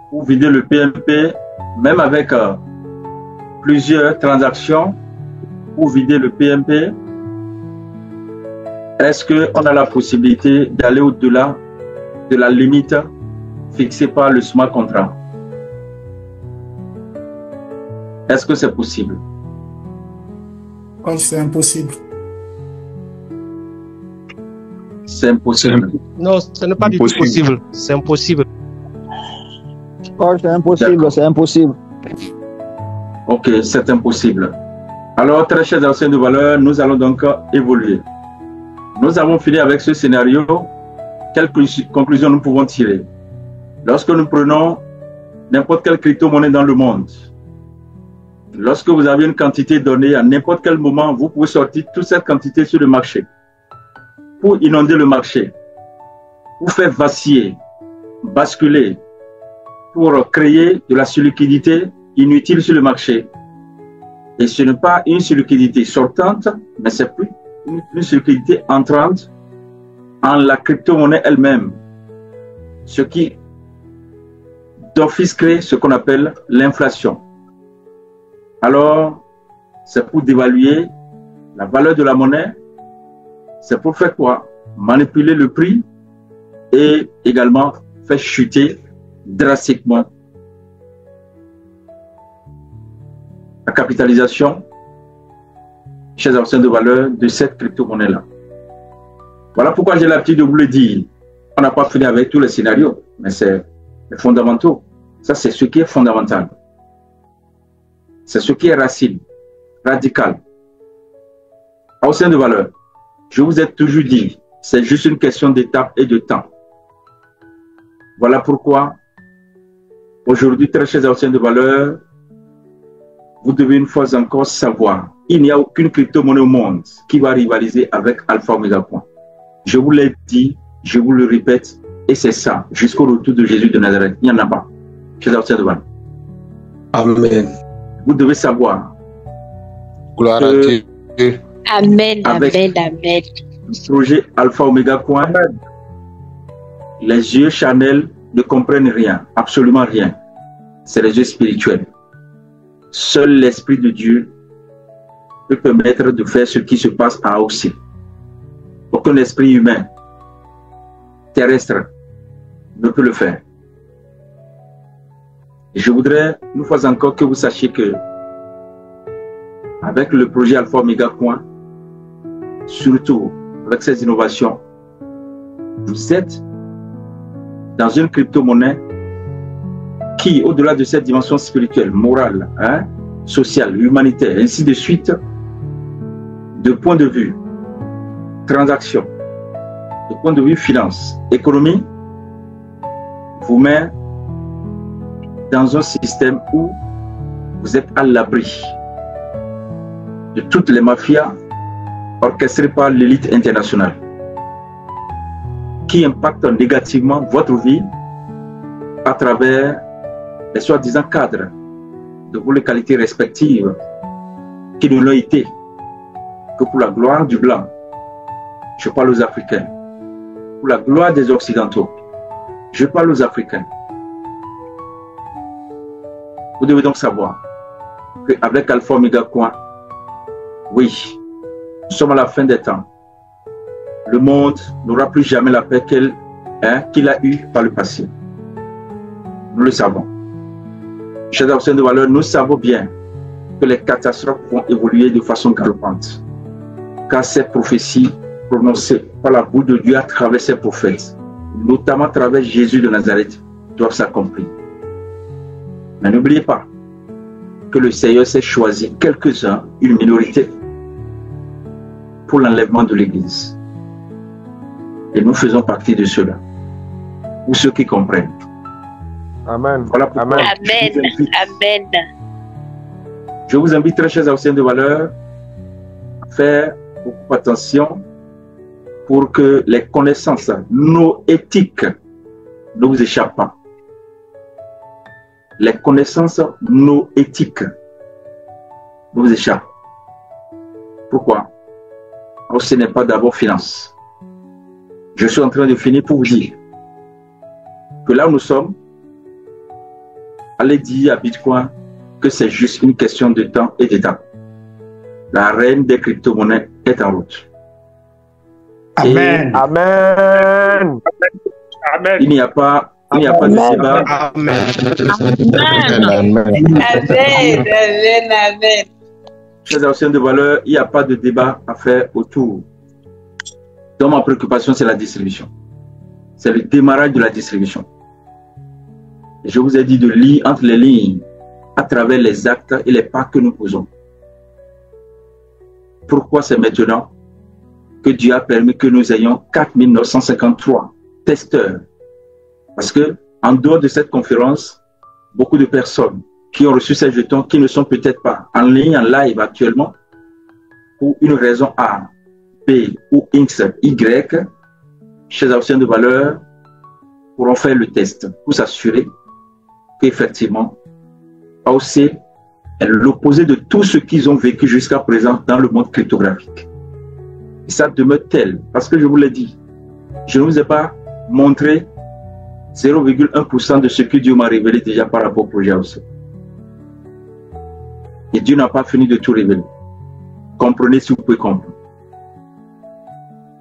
pour vider le PMP, même avec plusieurs transactions, pour vider le PMP, est-ce qu'on a la possibilité d'aller au-delà de la limite fixée par le smart contract? Est-ce que c'est possible? C'est impossible. C'est impossible. Non, ce n'est pas du tout possible. C'est impossible. Oh, c'est impossible, c'est impossible. Ok, c'est impossible. Alors, très chers anciens de valeur, nous allons donc évoluer. Nous avons fini avec ce scénario. Quelle conclusion nous pouvons tirer? Lorsque nous prenons n'importe quelle crypto-monnaie dans le monde, lorsque vous avez une quantité donnée à n'importe quel moment, vous pouvez sortir toute cette quantité sur le marché pour inonder le marché, pour faire vaciller, basculer, pour créer de la surliquidité inutile sur le marché. Et ce n'est pas une surliquidité sortante, mais c'est plus une surliquidité entrante en la crypto-monnaie elle-même, ce qui d'office crée ce qu'on appelle l'inflation. Alors, c'est pour dévaluer la valeur de la monnaie. C'est pour faire quoi? Manipuler le prix et également faire chuter drastiquement la capitalisation chez les anciens de valeur de cette crypto-monnaie-là. Voilà pourquoi j'ai l'habitude de vous le dire. On n'a pas fini avec tous les scénarios, mais c'est les fondamentaux. Ça, c'est ce qui est fondamental. C'est ce qui est racine, radical. Anciens de valeur, je vous ai toujours dit, c'est juste une question d'étape et de temps. Voilà pourquoi, aujourd'hui, très chers anciens de valeur, vous devez une fois encore savoir, il n'y a aucune crypto-monnaie au monde qui va rivaliser avec Alpha Omega Coin. Je vous l'ai dit, je vous le répète, et c'est ça, jusqu'au retour de Jésus de Nazareth. Il n'y en a pas. Chers anciens de valeur. Amen. Vous devez savoir. Gloire à Dieu. Amen, amen, amen. Le projet Alpha Omega Coin, les yeux charnels ne comprennent rien, absolument rien. C'est les yeux spirituels. Seul l'Esprit de Dieu peut permettre de faire ce qui se passe en AOC. Aucun esprit humain, terrestre, ne peut le faire. Et je voudrais une fois encore que vous sachiez que avec le projet Alpha Omega Coin, surtout avec ces innovations, vous êtes dans une crypto-monnaie qui, au-delà de cette dimension spirituelle, morale, sociale, humanitaire, ainsi de suite, de point de vue transaction, de point de vue finance, économie, vous met dans un système où vous êtes à l'abri de toutes les mafias orchestrées par l'élite internationale qui impactent négativement votre vie à travers les soi-disant cadres de vos localités respectives qui ne l'ont été que pour la gloire du blanc. Je parle aux Africains. Pour la gloire des Occidentaux. Je parle aux Africains. Vous devez donc savoir qu'avec Alpha Omega Coin, oui, nous sommes à la fin des temps. Le monde n'aura plus jamais la paix qu'il a eue par le passé. Nous le savons. Chers anciens de valeur, nous savons bien que les catastrophes vont évoluer de façon galopante. Car ces prophéties prononcées par la bouche de Dieu à travers ses prophètes notamment à travers Jésus de Nazareth, doivent s'accomplir. Mais n'oubliez pas que le Seigneur s'est choisi quelques-uns, une minorité, pour l'enlèvement de l'Église. Et nous faisons partie de ceux-là, ou ceux qui comprennent. Amen. Voilà pourquoi Amen. Amen. Je vous invite, très chers anciens de valeur, à faire beaucoup attention pour que les connaissances, nos éthiques, ne vous échappent pas. Les connaissances, nos éthiques, ne vous échappent. Pourquoi? Alors, ce n'est pas d'abord finance. Je suis en train de finir pour vous dire que là où nous sommes, allez dire à Bitcoin que c'est juste une question de temps et d'étape. La reine des crypto-monnaies est en route. Amen. Et Amen. Amen. il n'y a pas de débat. Amen. Amen. Amen. Chers anciens de valeur, il n'y a pas de débat à faire autour. Donc ma préoccupation, c'est la distribution. C'est le démarrage de la distribution. Et je vous ai dit de lire entre les lignes, à travers les actes et les pas que nous posons. Pourquoi c'est maintenant que Dieu a permis que nous ayons 4953 testeurs? Parce que, en dehors de cette conférence, beaucoup de personnes qui ont reçu ces jetons, qui ne sont peut-être pas en ligne, en live actuellement, pour une raison A, B ou X, Y, chez anciens de valeur, pourront faire le test pour s'assurer qu'effectivement, AOC est l'opposé de tout ce qu'ils ont vécu jusqu'à présent dans le monde cryptographique. Et ça demeure tel, parce que je vous l'ai dit, je ne vous ai pas montré 0,1% de ce que Dieu m'a révélé déjà par rapport au projet AOC. Et Dieu n'a pas fini de tout révéler. Comprenez si vous pouvez comprendre.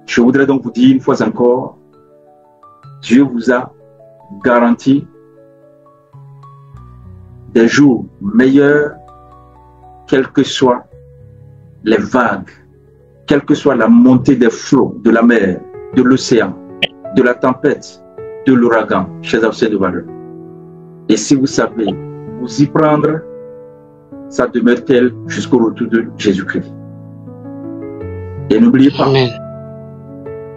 Je voudrais donc vous dire une fois encore, Dieu vous a garanti des jours meilleurs, quelles que soient les vagues, quelle que soit la montée des flots de la mer, de l'océan, de la tempête, de l'ouragan, chers anciens de valeur. Et si vous savez vous y prendre, ça demeure tel jusqu'au retour de Jésus-Christ. Et n'oubliez pas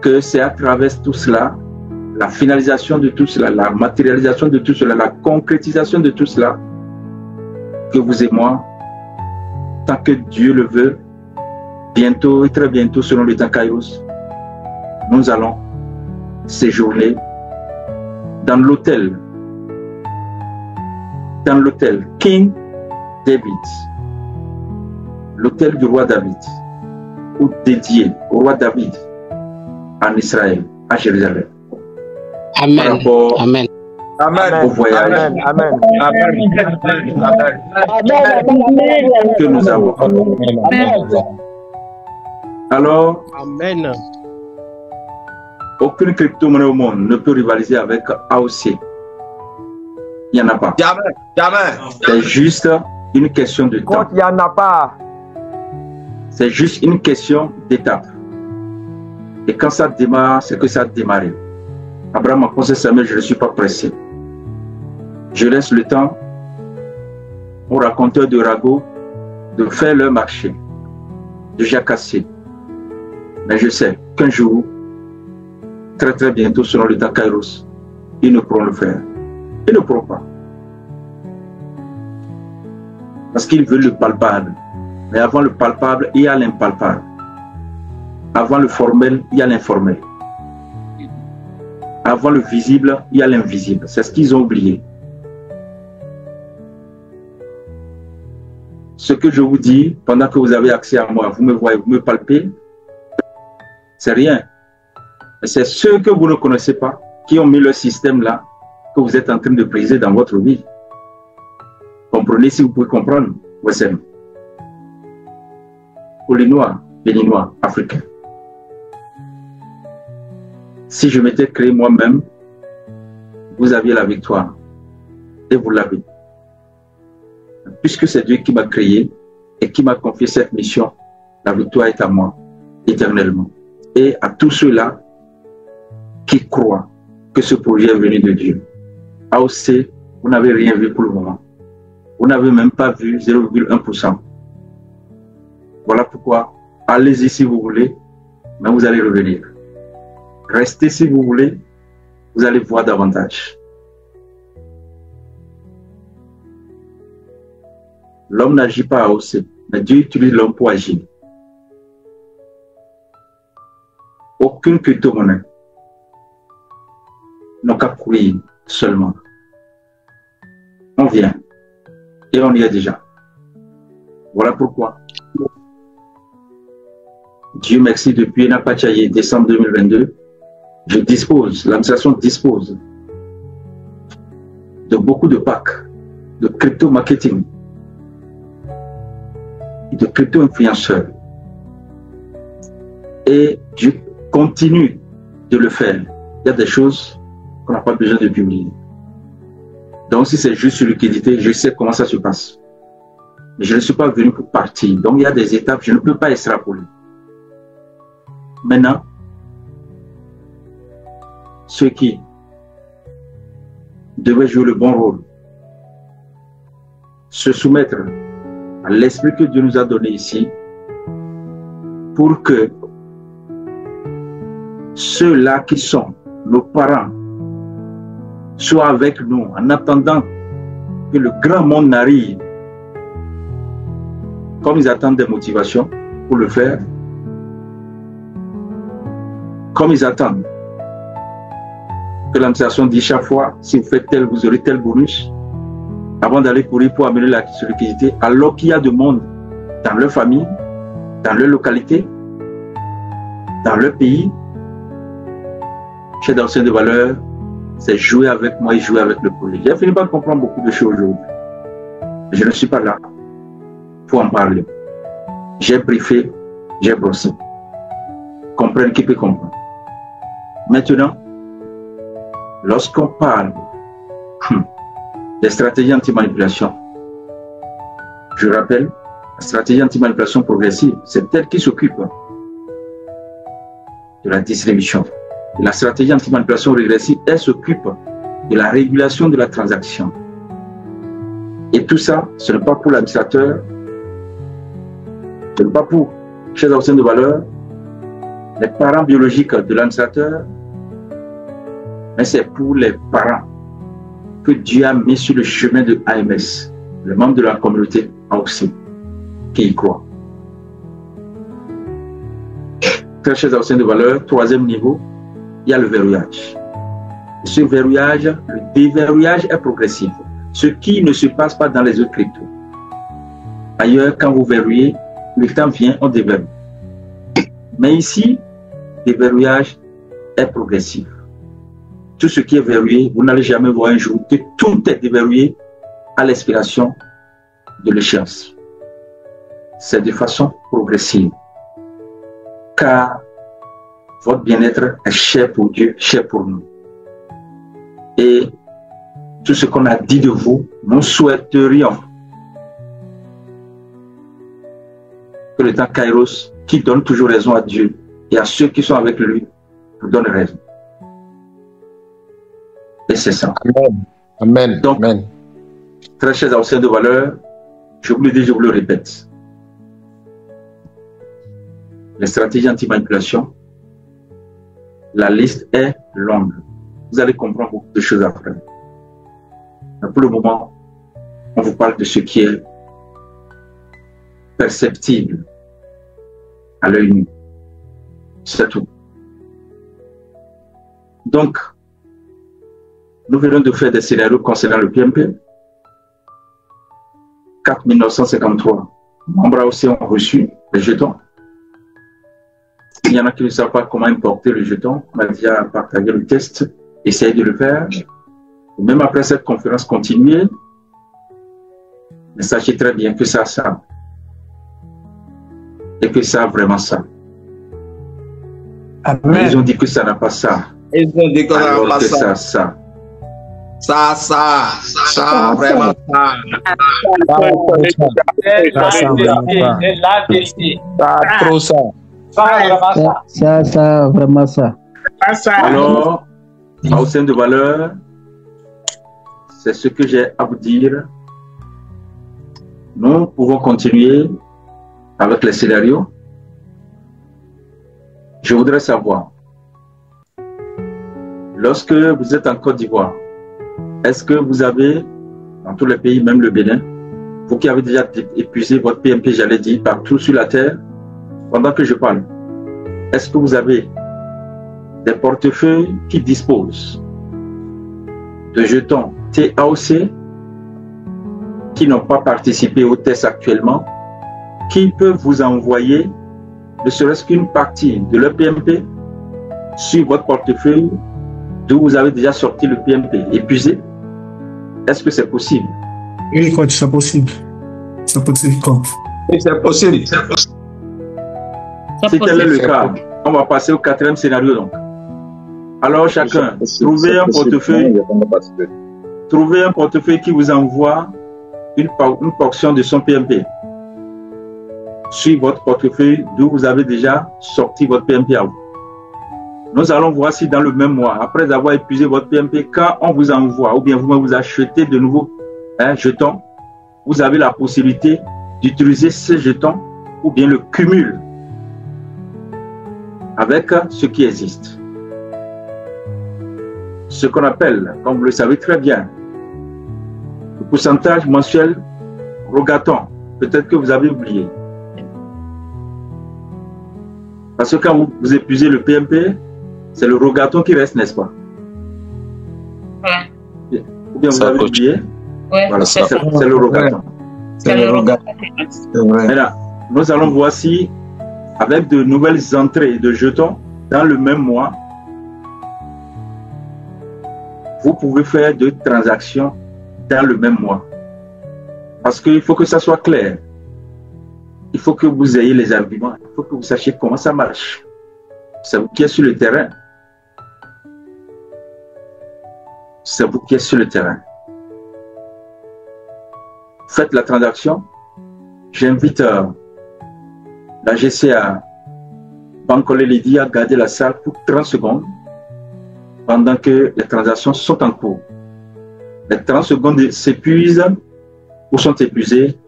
que c'est à travers tout cela, la finalisation de tout cela, la matérialisation de tout cela, la concrétisation de tout cela, que vous et moi, tant que Dieu le veut, bientôt et très bientôt, selon le temps Kairos, nous allons séjourner dans l'hôtel King David, l'hôtel du roi David, ou dédié au roi David en Israël, à Jérusalem. Amen. Par rapport Amen. Amen. au voyage Amen. Amen. que nous avons. Alors, Amen. aucune crypto-monnaie au monde ne peut rivaliser avec AOC. Il n'y en a pas. Jamais. Jamais. C'est juste une question de temps. Il n'y en a pas. C'est juste une question d'étape. Et quand ça démarre, c'est que ça a démarré. Abraham a pensé ça, mais je ne suis pas pressé. Je laisse le temps aux raconteurs de ragots de faire leur marché, de jacasser. Mais je sais qu'un jour, très très bientôt, selon le temps Kairos, ils ne pourront le faire. Ils ne pourront pas. Parce qu'ils veulent le palpable. Mais avant le palpable, il y a l'impalpable. Avant le formel, il y a l'informel. Avant le visible, il y a l'invisible. C'est ce qu'ils ont oublié. Ce que je vous dis, pendant que vous avez accès à moi, vous me voyez, vous me palpez, c'est rien. C'est ceux que vous ne connaissez pas, qui ont mis le système là, que vous êtes en train de briser dans votre vie. Comprenez si vous pouvez comprendre, Wessem. Pour les Noirs, Béninois, Africains. Si je m'étais créé moi-même, vous aviez la victoire. Et vous l'avez. Puisque c'est Dieu qui m'a créé et qui m'a confié cette mission, la victoire est à moi, éternellement. Et à tous ceux-là qui croient que ce projet est venu de Dieu. AOC, vous n'avez rien vu pour le moment. Vous n'avez même pas vu 0,1%. Voilà pourquoi, allez-y si vous voulez, mais vous allez revenir. Restez si vous voulez, vous allez voir davantage. L'homme n'agit pas à AOC, mais Dieu utilise l'homme pour agir. Aucune crypto-monnaie n'a qu'à courir seulement. On vient et on y est déjà. Voilà pourquoi. Dieu merci, depuis Napachaye, décembre 2022, je dispose, l'administration dispose de beaucoup de packs de crypto-marketing et de crypto-influenceurs. Et Dieu continue de le faire. Il y a des choses qu'on n'a pas besoin de publier. Donc, si c'est juste sur liquidité, je sais comment ça se passe. Mais je ne suis pas venu pour partir. Donc, il y a des étapes, je ne peux pas extrapoler. Maintenant, ceux qui devaient jouer le bon rôle, se soumettre à l'esprit que Dieu nous a donné ici, pour que ceux-là qui sont nos parents soient avec nous en attendant que le grand monde n'arrive. Comme ils attendent des motivations pour le faire, comme ils attendent que l'administration dit chaque fois, si vous faites tel, vous aurez tel bonus, avant d'aller courir pour amener la liquidité, alors qu'il y a du monde dans leur famille, dans leur localité, dans leur pays. Chez d'anciens de valeur, c'est jouer avec moi et jouer avec le projet. J'ai fini par comprendre beaucoup de choses aujourd'hui. Je ne suis pas là pour en parler. J'ai briefé, j'ai brossé. Comprendre qui peut comprendre. Maintenant, lorsqu'on parle des stratégies anti-manipulation, je rappelle, la stratégie anti-manipulation progressive, c'est elle qui s'occupe de la distribution. Et la stratégie anti-manipulation régressive, elle s'occupe de la régulation de la transaction. Et tout ça, ce n'est pas pour l'administrateur, ce n'est pas pour, chez les de valeur, les parents biologiques de l'administrateur, mais c'est pour les parents que Dieu a mis sur le chemin de AMS, les membres de la communauté AOC, qui y croient. Très chers anciens de valeur, troisième niveau, il y a le verrouillage. Ce verrouillage, le déverrouillage est progressif. Ce qui ne se passe pas dans les autres cryptos. Ailleurs, quand vous verrouillez, le temps vient, on déverrouille. Mais ici, le déverrouillage est progressif. Tout ce qui est verrouillé, vous n'allez jamais voir un jour que tout est déverrouillé à l'expiration de l'échéance. C'est de façon progressive. Car votre bien-être est cher pour Dieu, cher pour nous. Et tout ce qu'on a dit de vous, nous souhaiterions que le temps Kairos, qui donne toujours raison à Dieu et à ceux qui sont avec lui, nous donne raison. Et c'est ça. Amen. Amen. Donc, Amen. Très chers anciens de valeur, je vous le dis, je vous le répète. Les stratégies anti-manipulation, la liste est longue. Vous allez comprendre beaucoup de choses après. Mais pour le moment, on vous parle de ce qui est perceptible à l'œil nu. C'est tout. Donc, nous venons de faire des scénarios concernant le PMP. 4953 membres aussi ont reçu les jetons. Il y en a qui ne savent pas comment importer le jeton. On a déjà partagé le test, essayez de le faire. Et même après cette conférence, continuez. Mais sachez très bien que ça a ça. Et que ça a vraiment ça. Amen. Ils ont dit que ça n'a pas ça. Ils ont dit que ça n'a pas ça. Ça, vraiment ça. La vérité. Trop ça. Ça, vraiment ça. Alors, Au sein de valeur, c'est ce que j'ai à vous dire. Nous pouvons continuer avec les scénarios. Je voudrais savoir, lorsque vous êtes en Côte d'Ivoire, est-ce que vous avez, dans tous les pays, même le Bénin, vous qui avez déjà épuisé votre PMP, j'allais dire, partout sur la terre, pendant que je parle, est-ce que vous avez des portefeuilles qui disposent de jetons TAOC qui n'ont pas participé au test actuellement, qui peuvent vous envoyer ne serait-ce qu'une partie de leur PMP sur votre portefeuille d'où vous avez déjà sorti le PMP épuisé? Est-ce que c'est possible? Oui, coach, c'est possible. C'est possible, coach. Oui, c'est possible. Si tel est le cas, on va passer au quatrième scénario donc. Alors chacun, trouvez un portefeuille qui vous envoie une portion de son PMP sur votre portefeuille d'où vous avez déjà sorti votre PMP à vous. Nous allons voir si dans le même mois, après avoir épuisé votre PMP, quand on vous envoie ou bien vous-même vous achetez de nouveaux jetons, vous avez la possibilité d'utiliser ces jetons ou bien le cumul avec ce qui existe. Ce qu'on appelle, comme vous le savez très bien, le pourcentage mensuel rogaton. Peut-être que vous avez oublié. Parce que quand vous épuisez le PMP, c'est le rogaton qui reste, n'est-ce pas? Ouais. Ou bien vous avez oublié? Ouais, voilà, c'est le rogaton. C'est le rogaton. Maintenant, nous allons voir si, avec de nouvelles entrées de jetons dans le même mois, vous pouvez faire de transactions dans le même mois. Parce qu'il faut que ça soit clair. Il faut que vous ayez les arguments. Il faut que vous sachiez comment ça marche. C'est vous qui êtes sur le terrain. C'est vous qui êtes sur le terrain. Faites la transaction. J'invite la GCA Bankole Lady à garder la salle pour 30 secondes pendant que les transactions sont en cours. Les 30 secondes s'épuisent ou sont épuisées.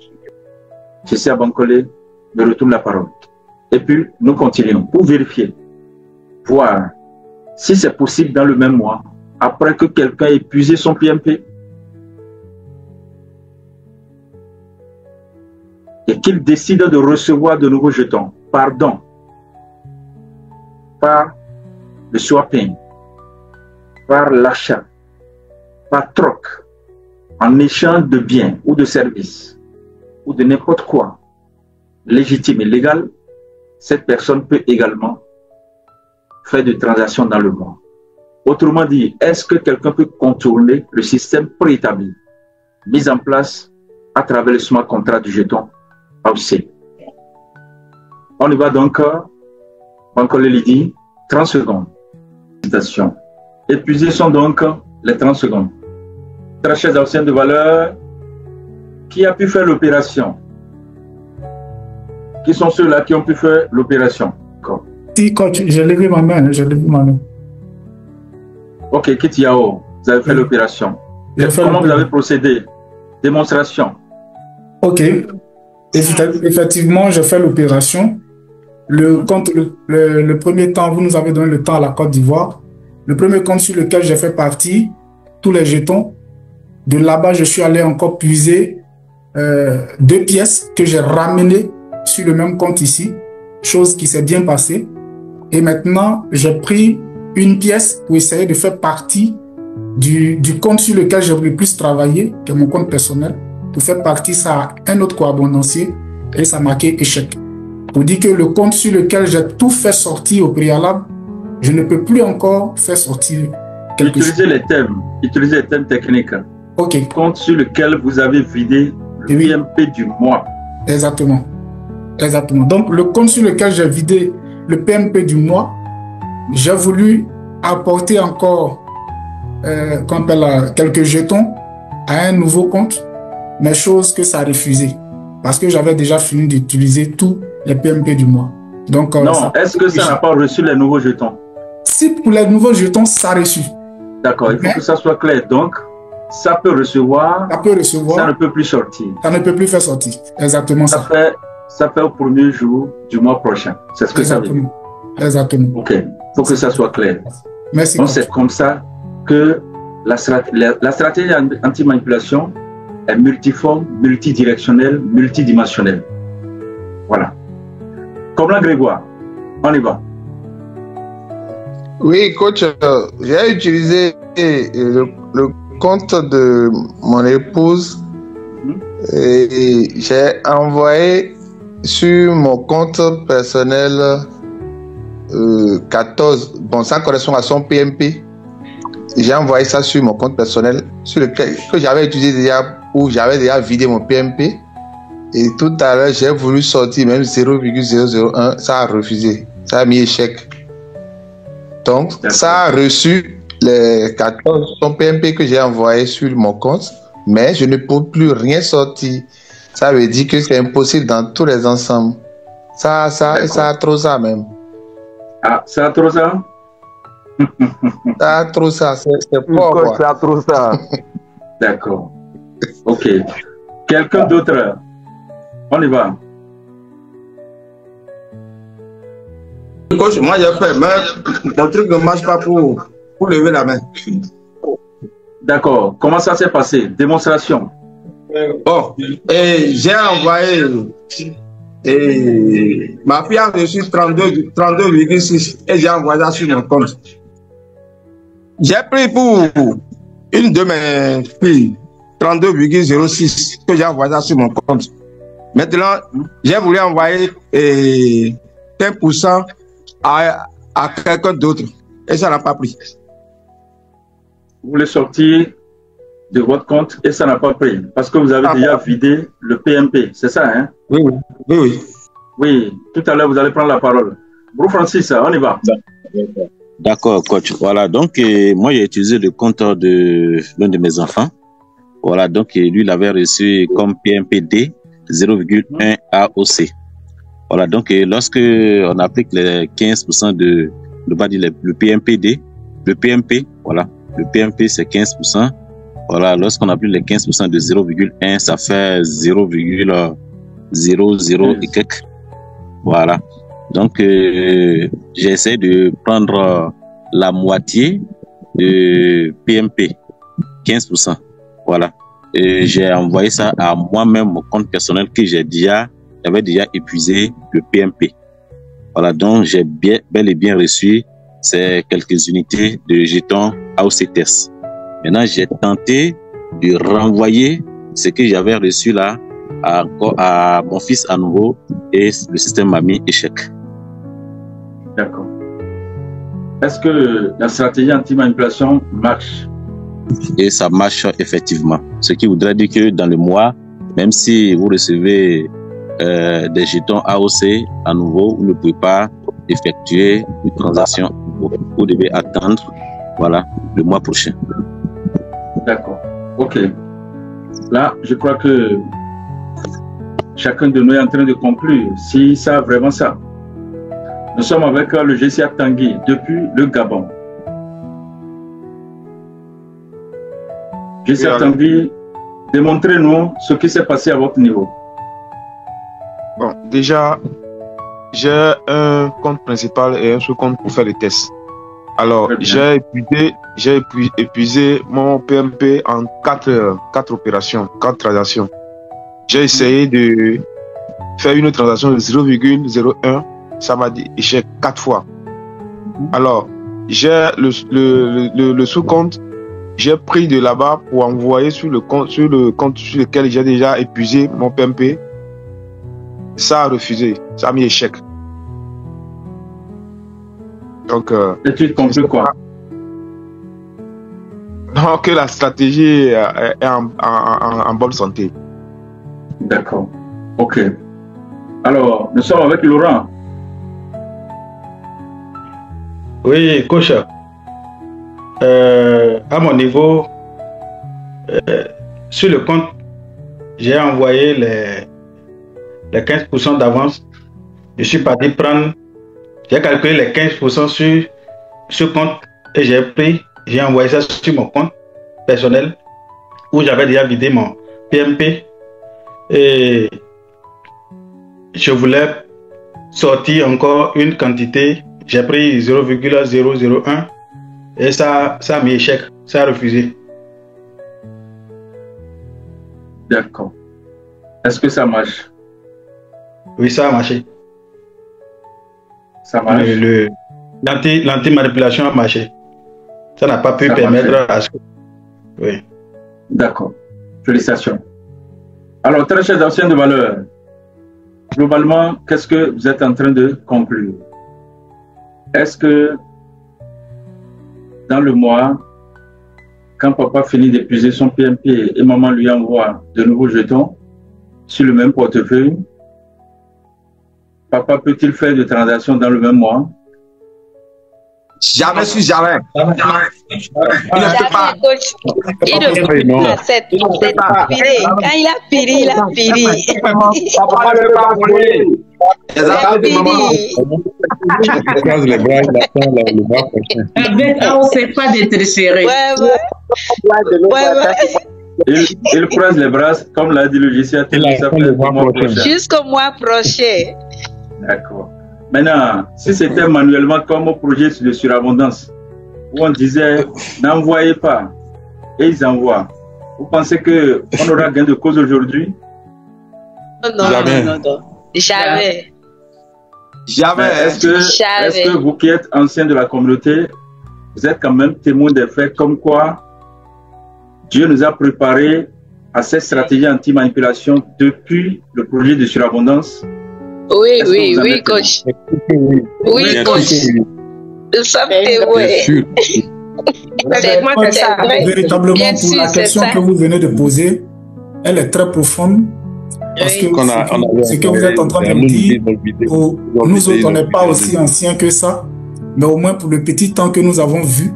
GCA Bankole me retourne la parole. Et puis, nous continuons pour vérifier, voir si c'est possible dans le même mois, après que quelqu'un ait épuisé son PMP, et qu'il décide de recevoir de nouveaux jetons, par don, par le swapping, par l'achat, par troc, en échange de biens ou de services, ou de n'importe quoi, légitime et légal, cette personne peut également faire des transactions dans le mois. Autrement dit, est-ce que quelqu'un peut contourner le système préétabli, mis en place à travers le smart contract du jeton AOC? On y va donc, Bankole Lady, 30 secondes. Félicitations. Épuisés sont donc les 30 secondes. Très chers anciens de valeur, qui a pu faire l'opération? Qui sont ceux-là qui ont pu faire l'opération? Si, coach, j'ai levé ma main, j'ai levé ma main. Ok, Kitiao, vous avez fait l'opération. Comment vous avez procédé? Démonstration. Ok. Effectivement, j'ai fait l'opération. Le premier temps, vous nous avez donné le temps à la Côte d'Ivoire. Le premier compte sur lequel j'ai fait partie, tous les jetons. De là-bas, je suis allé encore puiser 2 pièces que j'ai ramenées sur le même compte ici, chose qui s'est bien passée. Et maintenant, j'ai pris une pièce pour essayer de faire partie du compte sur lequel j'ai le plus travaillé, qui est mon compte personnel, pour faire partie ça à un autre co-abondancier, et ça marqué échec. Pour dire que le compte sur lequel j'ai tout fait sortir au préalable, je ne peux plus encore faire sortir quelque chose. Utilisez les thèmes techniques. Ok. Compte sur lequel vous avez vidé le PMP du mois. Exactement. Exactement. Donc, le compte sur lequel j'ai vidé le PMP du mois, j'ai voulu apporter encore quelques jetons à un nouveau compte, mais chose que ça a refusé. Parce que j'avais déjà fini d'utiliser tous les PMP du mois. Donc, non, est-ce que ça n'a pas reçu les nouveaux jetons? Si pour les nouveaux jetons, ça a reçu. D'accord, il faut que ça soit clair. Donc, ça peut recevoir, ça ne peut plus sortir. Ça ne peut plus faire sortir. Exactement ça. Ça fait au premier jour du mois prochain. C'est ce que ça veut dire. Exactement. Ok, il faut que ça soit clair. Merci. Donc, c'est comme ça que la stratégie anti-manipulation est multiforme, multidirectionnelle, multidimensionnelle. Voilà. Comme là, Grégoire, on y va. Oui, coach, j'ai utilisé le compte de mon épouse et j'ai envoyé sur mon compte personnel 14. Bon, ça correspond à son PMP. J'ai envoyé ça sur mon compte personnel, sur lequel que j'avais utilisé déjà, où j'avais déjà vidé mon PMP. Et tout à l'heure, j'ai voulu sortir même 0,001, ça a refusé. Ça a mis échec. Donc, ça a reçu les 14 son PMP que j'ai envoyé sur mon compte, mais je ne peux plus rien sortir. Ça veut dire que c'est impossible dans tous les ensembles. Ça a trop ça même. Ah, ça a trop ça? Ça a trop ça, c'est fort. Ça a trop ça. D'accord. Ok. Quelqu'un d'autre? On y va. Coach, moi j'ai fait, mais mon truc ne marche pas pour lever la main. D'accord. Comment ça s'est passé? Démonstration. Bon, et j'ai envoyé, et ma fille a reçu 32,6 et j'ai envoyé ça sur mon compte. J'ai pris pour une de mes filles 32,06 que j'ai envoyé ça sur mon compte. Maintenant, j'ai voulu envoyer 15% à quelqu'un d'autre et ça n'a pas pris. Vous voulez sortir de votre compte et ça n'a pas pris parce que vous avez déjà vidé le PMP, c'est ça, hein? Oui, oui, oui. Oui, tout à l'heure, vous allez prendre la parole. Bro Francis, on y va. D'accord, coach. Voilà, donc moi, j'ai utilisé le compte de l'un de mes enfants. Voilà, donc lui, il avait reçu comme PMPD 0,1 AOC. Voilà, donc lorsque on applique les 15% le PMPD, le PMP, voilà, le PMP c'est 15%. Voilà, lorsqu'on applique les 15% de 0,1, ça fait 0,00 et quelques. Voilà. Donc, j'essaie de prendre la moitié de PMP, 15%. Voilà. Et j'ai envoyé ça à moi-même, mon compte personnel que j'avais déjà épuisé le PMP. Voilà. Donc, j'ai bel et bien reçu ces quelques unités de jetons AOCTS. Maintenant, j'ai tenté de renvoyer ce que j'avais reçu là à mon fils à nouveau et le système m'a mis échec. D'accord. Est-ce que la stratégie anti-manipulation marche? Et ça marche effectivement. Ce qui voudrait dire que dans le mois, même si vous recevez des jetons AOC à nouveau, vous ne pouvez pas effectuer une transaction. Vous devez attendre, voilà, le mois prochain. D'accord. Ok. Là, je crois que chacun de nous est en train de conclure si ça a vraiment ça. Nous sommes avec le GCA Tanguy depuis le Gabon. GCA Tanguy, démontrez-nous ce qui s'est passé à votre niveau. Bon, déjà, j'ai un compte principal et un sous-compte pour faire les tests. Alors, j'ai épuisé mon PMP en 4 opérations, 4 transactions. J'ai essayé de faire une transaction de 0,01, ça m'a dit échec 4 fois. Alors, j'ai le sous-compte, j'ai pris de là-bas pour envoyer sur le compte sur lequel j'ai déjà épuisé mon PMP. Ça a refusé, ça a mis échec. Donc, et tu conclus quoi? Donc, la stratégie est en bonne santé. D'accord. Ok. Alors, nous sommes avec Laurent. Oui, coach. À mon niveau, sur le compte, j'ai envoyé les 15% d'avance. Je suis parti prendre, j'ai calculé les 15% sur ce compte et j'ai pris j'ai envoyé ça sur mon compte personnel où j'avais déjà vidé mon PMP et je voulais sortir encore une quantité. J'ai pris 0,001 et ça a mis échec, ça a refusé. D'accord. Est-ce que ça marche? Oui, ça a marché. Ça marche. L'anti-manipulation a marché. Ça n'a pas pu permettre à ce que... Oui. D'accord. Félicitations. Alors, très chers anciens de valeur, globalement, qu'est-ce que vous êtes en train de conclure? Est-ce que dans le mois, quand papa finit d'épuiser son PMP et maman lui envoie de nouveaux jetons sur le même portefeuille, papa peut-il faire des transactions dans le même mois? Jamais sur jamais. Il ne peut pas. Coach. Il ne peut pas. C'est fini. Quand il a fini, il a fini. Papa ne peut pas voler. Avec AOC, pas de tricherie. Il croise les bras, comme l'a dit le logiciel, jusqu'au mois prochain. D'accord. Maintenant, si c'était manuellement comme au projet de surabondance, où on disait n'envoyez pas, et ils envoient, vous pensez qu'on aura gain de cause aujourd'hui? Non. Jamais. Est-ce que vous qui êtes anciens de la communauté, vous êtes quand même témoins des faits comme quoi Dieu nous a préparés à cette stratégie anti-manipulation depuis le projet de surabondance? Oui, coach. Oui, coach. Nous sommes témoins. Véritablement, pour la question que vous venez de poser, elle est très profonde. Parce que ce que vous êtes en train de me dire, nous autres, on n'est pas aussi anciens que ça, mais au moins pour le petit temps que nous avons vu,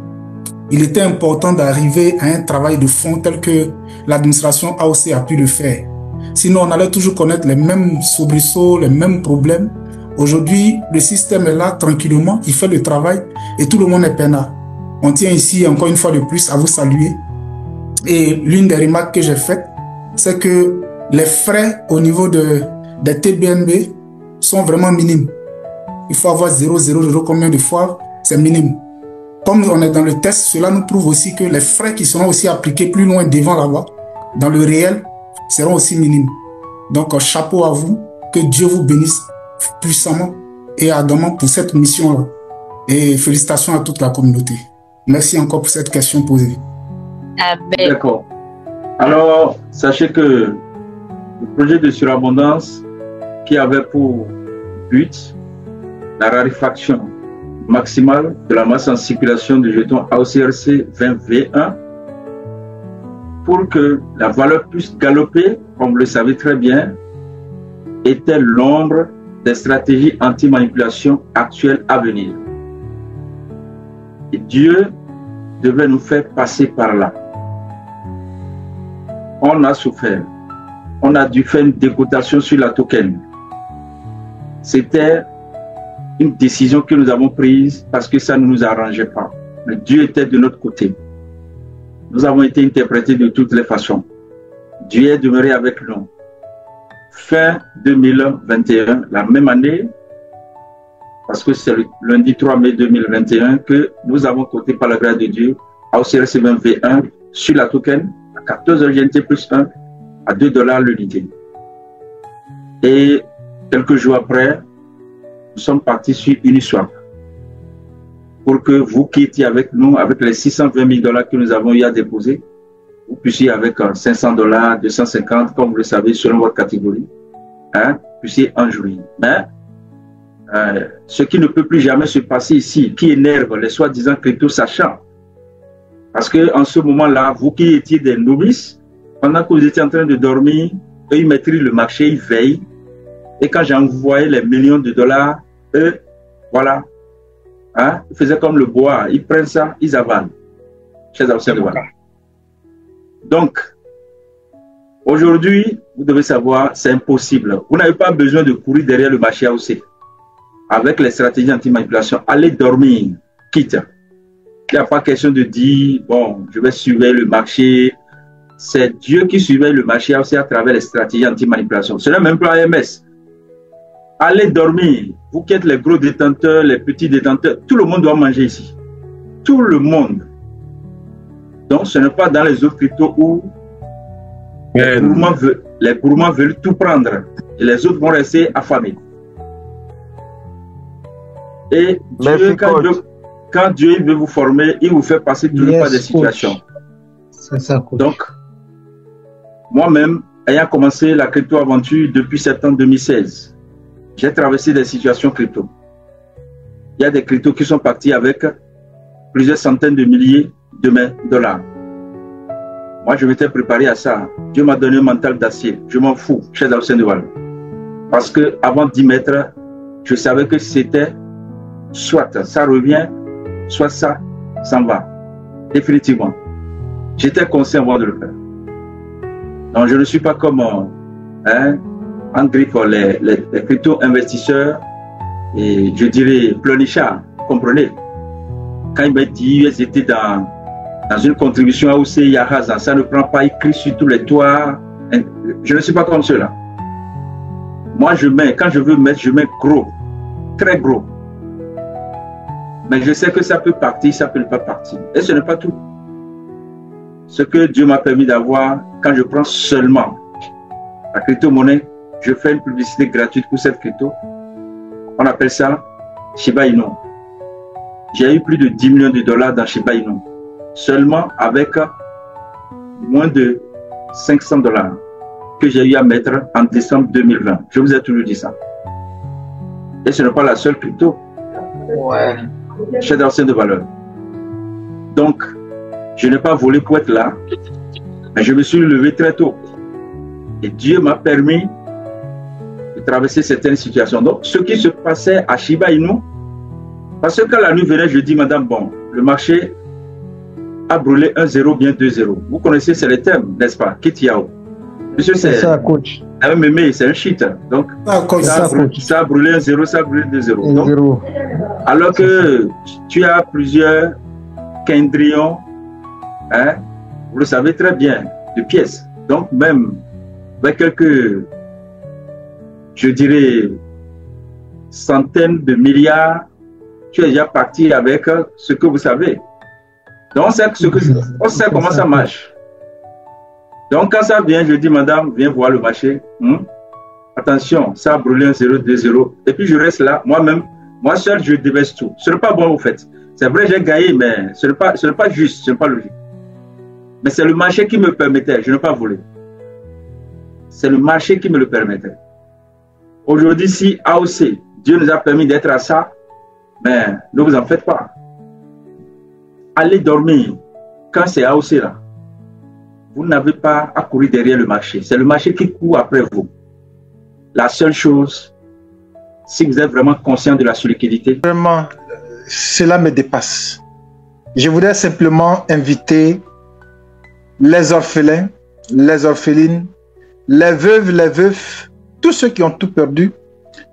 il était important d'arriver à un travail de fond tel que l'administration AOC a pu le faire. Sinon, on allait toujours connaître les mêmes soubresauts, les mêmes problèmes. Aujourd'hui, le système est là, tranquillement, il fait le travail et tout le monde est peinard. On tient ici, encore une fois de plus, à vous saluer. Et l'une des remarques que j'ai faites, c'est que les frais au niveau des TBNB sont vraiment minimes. Il faut avoir 0,00 combien de fois, c'est minime. Comme on est dans le test, cela nous prouve aussi que les frais qui seront aussi appliqués plus loin devant là-bas, dans le réel, seront aussi minimes. Donc, chapeau à vous, que Dieu vous bénisse puissamment et ardemment pour cette mission-là. Et félicitations à toute la communauté. Merci encore pour cette question posée. Amen. D'accord. Alors, sachez que le projet de surabondance qui avait pour but la raréfaction maximale de la masse en circulation du jeton AOCRC 20V1 pour que la valeur puisse galoper, comme vous le savez très bien, était l'ombre des stratégies anti-manipulation actuelles à venir. Et Dieu devait nous faire passer par là. On a souffert. On a dû faire une décotation sur la token. C'était une décision que nous avons prise parce que ça ne nous arrangeait pas. Mais Dieu était de notre côté. Nous avons été interprétés de toutes les façons. Dieu est demeuré avec nous. Fin 2021, la même année, parce que c'est le lundi 3 mai 2021 que nous avons coté par la grâce de Dieu AOCRC 20V1 sur la token à 14 GNT plus 1 à $2 l'unité. Et quelques jours après, nous sommes partis sur Uniswap pour que vous qui étiez avec nous, avec les $620 000 que nous avons eu à déposer, vous puissiez avec $500, 250, comme vous le savez, selon votre catégorie, puissiez en jouir. Mais ce qui ne peut plus jamais se passer ici, qui énerve les soi-disant crypto-sachants, parce qu'en ce moment-là, vous qui étiez des novices, pendant que vous étiez en train de dormir, eux, ils maîtrisent le marché, ils veillent. Et quand j'envoyais les millions de dollars, eux, voilà, ils faisaient comme le bois, ils prennent ça, ils avalent. Donc, aujourd'hui, vous devez savoir, c'est impossible. Vous n'avez pas besoin de courir derrière le marché AOC. Avec les stratégies anti-manipulation, allez dormir, quitte. Il n'y a pas question de dire, bon, je vais surveiller le marché. C'est Dieu qui surveille le marché aussi à travers les stratégies anti-manipulation. Ce n'est même pas AMS. Allez dormir. Vous qui êtes les gros détenteurs, les petits détenteurs, tout le monde doit manger ici. Tout le monde. Donc, ce n'est pas dans les autres cryptos où les gourmands veulent tout prendre et les autres vont rester affamés. Et Dieu, quand Dieu veut vous former, il vous fait passer toujours par des situations. Donc, moi-même, ayant commencé la crypto-aventure depuis septembre 2016, j'ai traversé des situations crypto. Il y a des cryptos qui sont partis avec plusieurs centaines de milliers de dollars. Moi, je m'étais préparé à ça. Dieu m'a donné un mental d'acier. Je m'en fous, cher Alcène de Val. Parce que avant d'y mettre, je savais que c'était soit ça revient, soit ça s'en va. Définitivement. J'étais conscient avant de le faire. Donc, je ne suis pas comme en griffe les crypto-investisseurs et je dirais pleurnichards, comprenez. Quand il m'a dit qu'ils étaient dans une contribution AOC, Yahaza, ça ne prend pas, écrit sur tous les toits. Je ne suis pas comme cela. Moi, je mets, quand je veux mettre, je mets gros, très gros. Mais je sais que ça peut partir, ça peut ne pas partir. Et ce n'est pas tout. Ce que Dieu m'a permis d'avoir, quand je prends seulement la crypto-monnaie, je fais une publicité gratuite pour cette crypto. On appelle ça Shiba Inu. J'ai eu plus de 10 millions de dollars dans Shiba Inu. Seulement avec moins de 500 dollars que j'ai eu à mettre en décembre 2020. Je vous ai toujours dit ça. Et ce n'est pas la seule crypto. Ouais. Chez d'anciennes de valeur. Donc, je n'ai pas volé pour être là, mais je me suis levé très tôt. Et Dieu m'a permis de traverser certaines situations. Donc, ce qui se passait à Shiba Inu, parce que quand la nuit venait, je dis, madame, bon, le marché a brûlé 1-0, bien 2-0. Vous connaissez, c'est les thèmes, n'est-ce pas? Kitiao. Monsieur, c'est ça, coach. Un mémé, c'est un shit. Donc, ça a brûlé 1-0, ça a brûlé 2-0. Donc, alors que tu as plusieurs quintrions, hein, vous le savez très bien, de pièces. Donc, même avec quelques, je dirais, centaines de milliards, tu es déjà parti avec ce que vous savez. Donc, on sait comment ça marche. Donc, quand ça vient, je dis, madame, viens voir le marché. Attention, ça a brûlé 1-0, 2-0. Et puis, je reste là, moi-même, moi seul, je déverse tout. Ce n'est pas bon, au fait. C'est vrai, j'ai gagné, mais ce n'est pas juste, ce n'est pas logique. Mais c'est le marché qui me permettait, je n'ai pas volé. C'est le marché qui me le permettait. Aujourd'hui, si AOC, Dieu nous a permis d'être à ça, mais ne vous en faites pas. Allez dormir quand c'est AOC là. Vous n'avez pas à courir derrière le marché. C'est le marché qui court après vous. La seule chose, si vous êtes vraiment conscient de la surliquidité. Vraiment, cela me dépasse. Je voudrais simplement inviter les orphelins, les orphelines, les veuves, les veufs, tous ceux qui ont tout perdu,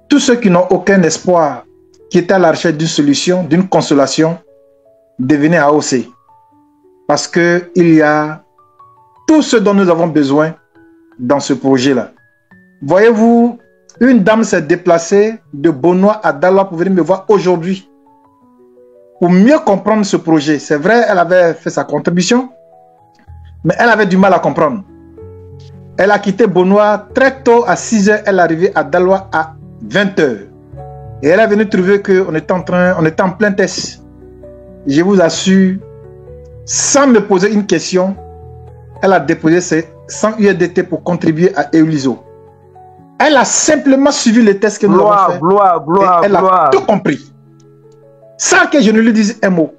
tous ceux qui n'ont aucun espoir, qui étaient à la recherche d'une solution, d'une consolation, de venir à AOC. Parce qu'il y a tout ce dont nous avons besoin dans ce projet-là. Voyez-vous, une dame s'est déplacée de Bonois à Daloa pour venir me voir aujourd'hui. Pour mieux comprendre ce projet. C'est vrai, elle avait fait sa contribution, mais elle avait du mal à comprendre. Elle a quitté Bonois très tôt, à 6 h, elle est arrivée à Daloa à 20 h. Et elle est venue trouver qu'on était en plein test. Je vous assure, sans me poser une question, elle a déposé ses 100 USDT pour contribuer à Euliso. Elle a simplement suivi les tests que nous avons fait. Elle a tout compris. Sans que je ne lui dise un mot.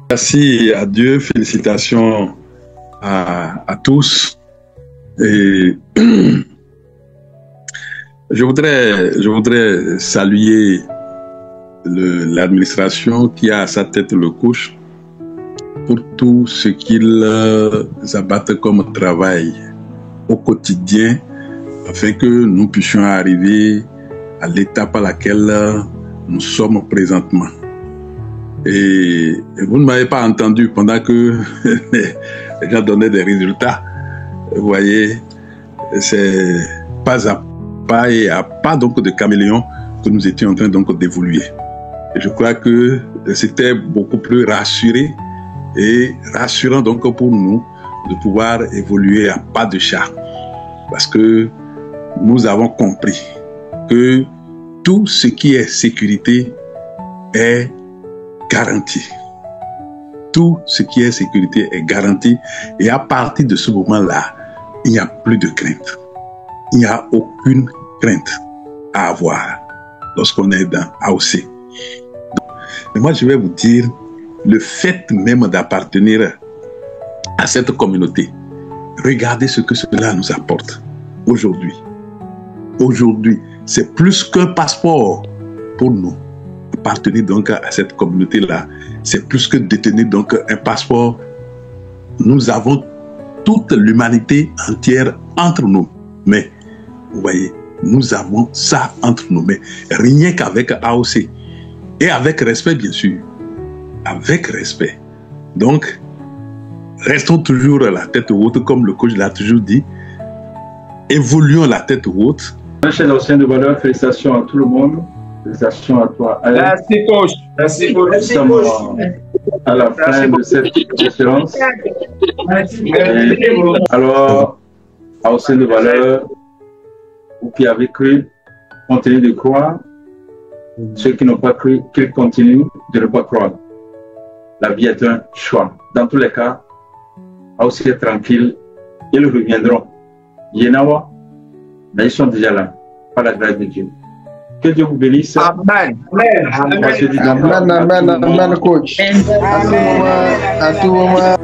Merci à Dieu, félicitations à tous. Et je voudrais saluer l'administration qui a à sa tête le coach pour tout ce qu'ils abattent comme travail au quotidien afin que nous puissions arriver à l'étape à laquelle nous sommes présentement. Et vous ne m'avez pas entendu pendant que les gens donnaient des résultats. Vous voyez, c'est pas à pas et à pas donc de caméléon que nous étions en train donc d'évoluer. Et je crois que c'était beaucoup plus rassurant donc pour nous de pouvoir évoluer à pas de chat. Parce que nous avons compris que tout ce qui est sécurité est garanti. Tout ce qui est sécurité est garanti. Et à partir de ce moment-là, il n'y a plus de crainte. Il n'y a aucune crainte à avoir lorsqu'on est dans AOC. Mais moi, je vais vous dire, le fait même d'appartenir à cette communauté, regardez ce que cela nous apporte aujourd'hui. Aujourd'hui, c'est plus qu'un passeport pour nous. Appartenir donc à cette communauté-là, c'est plus que détenir donc un passeport. Nous avons toute l'humanité entière entre nous. Mais, vous voyez, nous avons ça entre nous. Mais rien qu'avec AOC. Et avec respect, bien sûr. Avec respect. Donc, restons toujours la tête haute, comme le coach l'a toujours dit. Évoluons la tête haute. Chers anciens de valeur, félicitations à tout le monde. Félicitations à toi, Alain. Merci, coach. Merci, coach. Nous sommes à la fin de cette séance. Alors, anciens de valeur, vous qui avez cru, continuez de croire. Ceux qui n'ont pas cru, qu'ils continuent de ne pas croire. La vie est un choix. Dans tous les cas, aussi être tranquille, ils reviendront. Yenawa, mais ils sont déjà là, par la grâce de Dieu. Que Dieu vous bénisse. Amen. Amen, amen, amen, coach. À tout moment.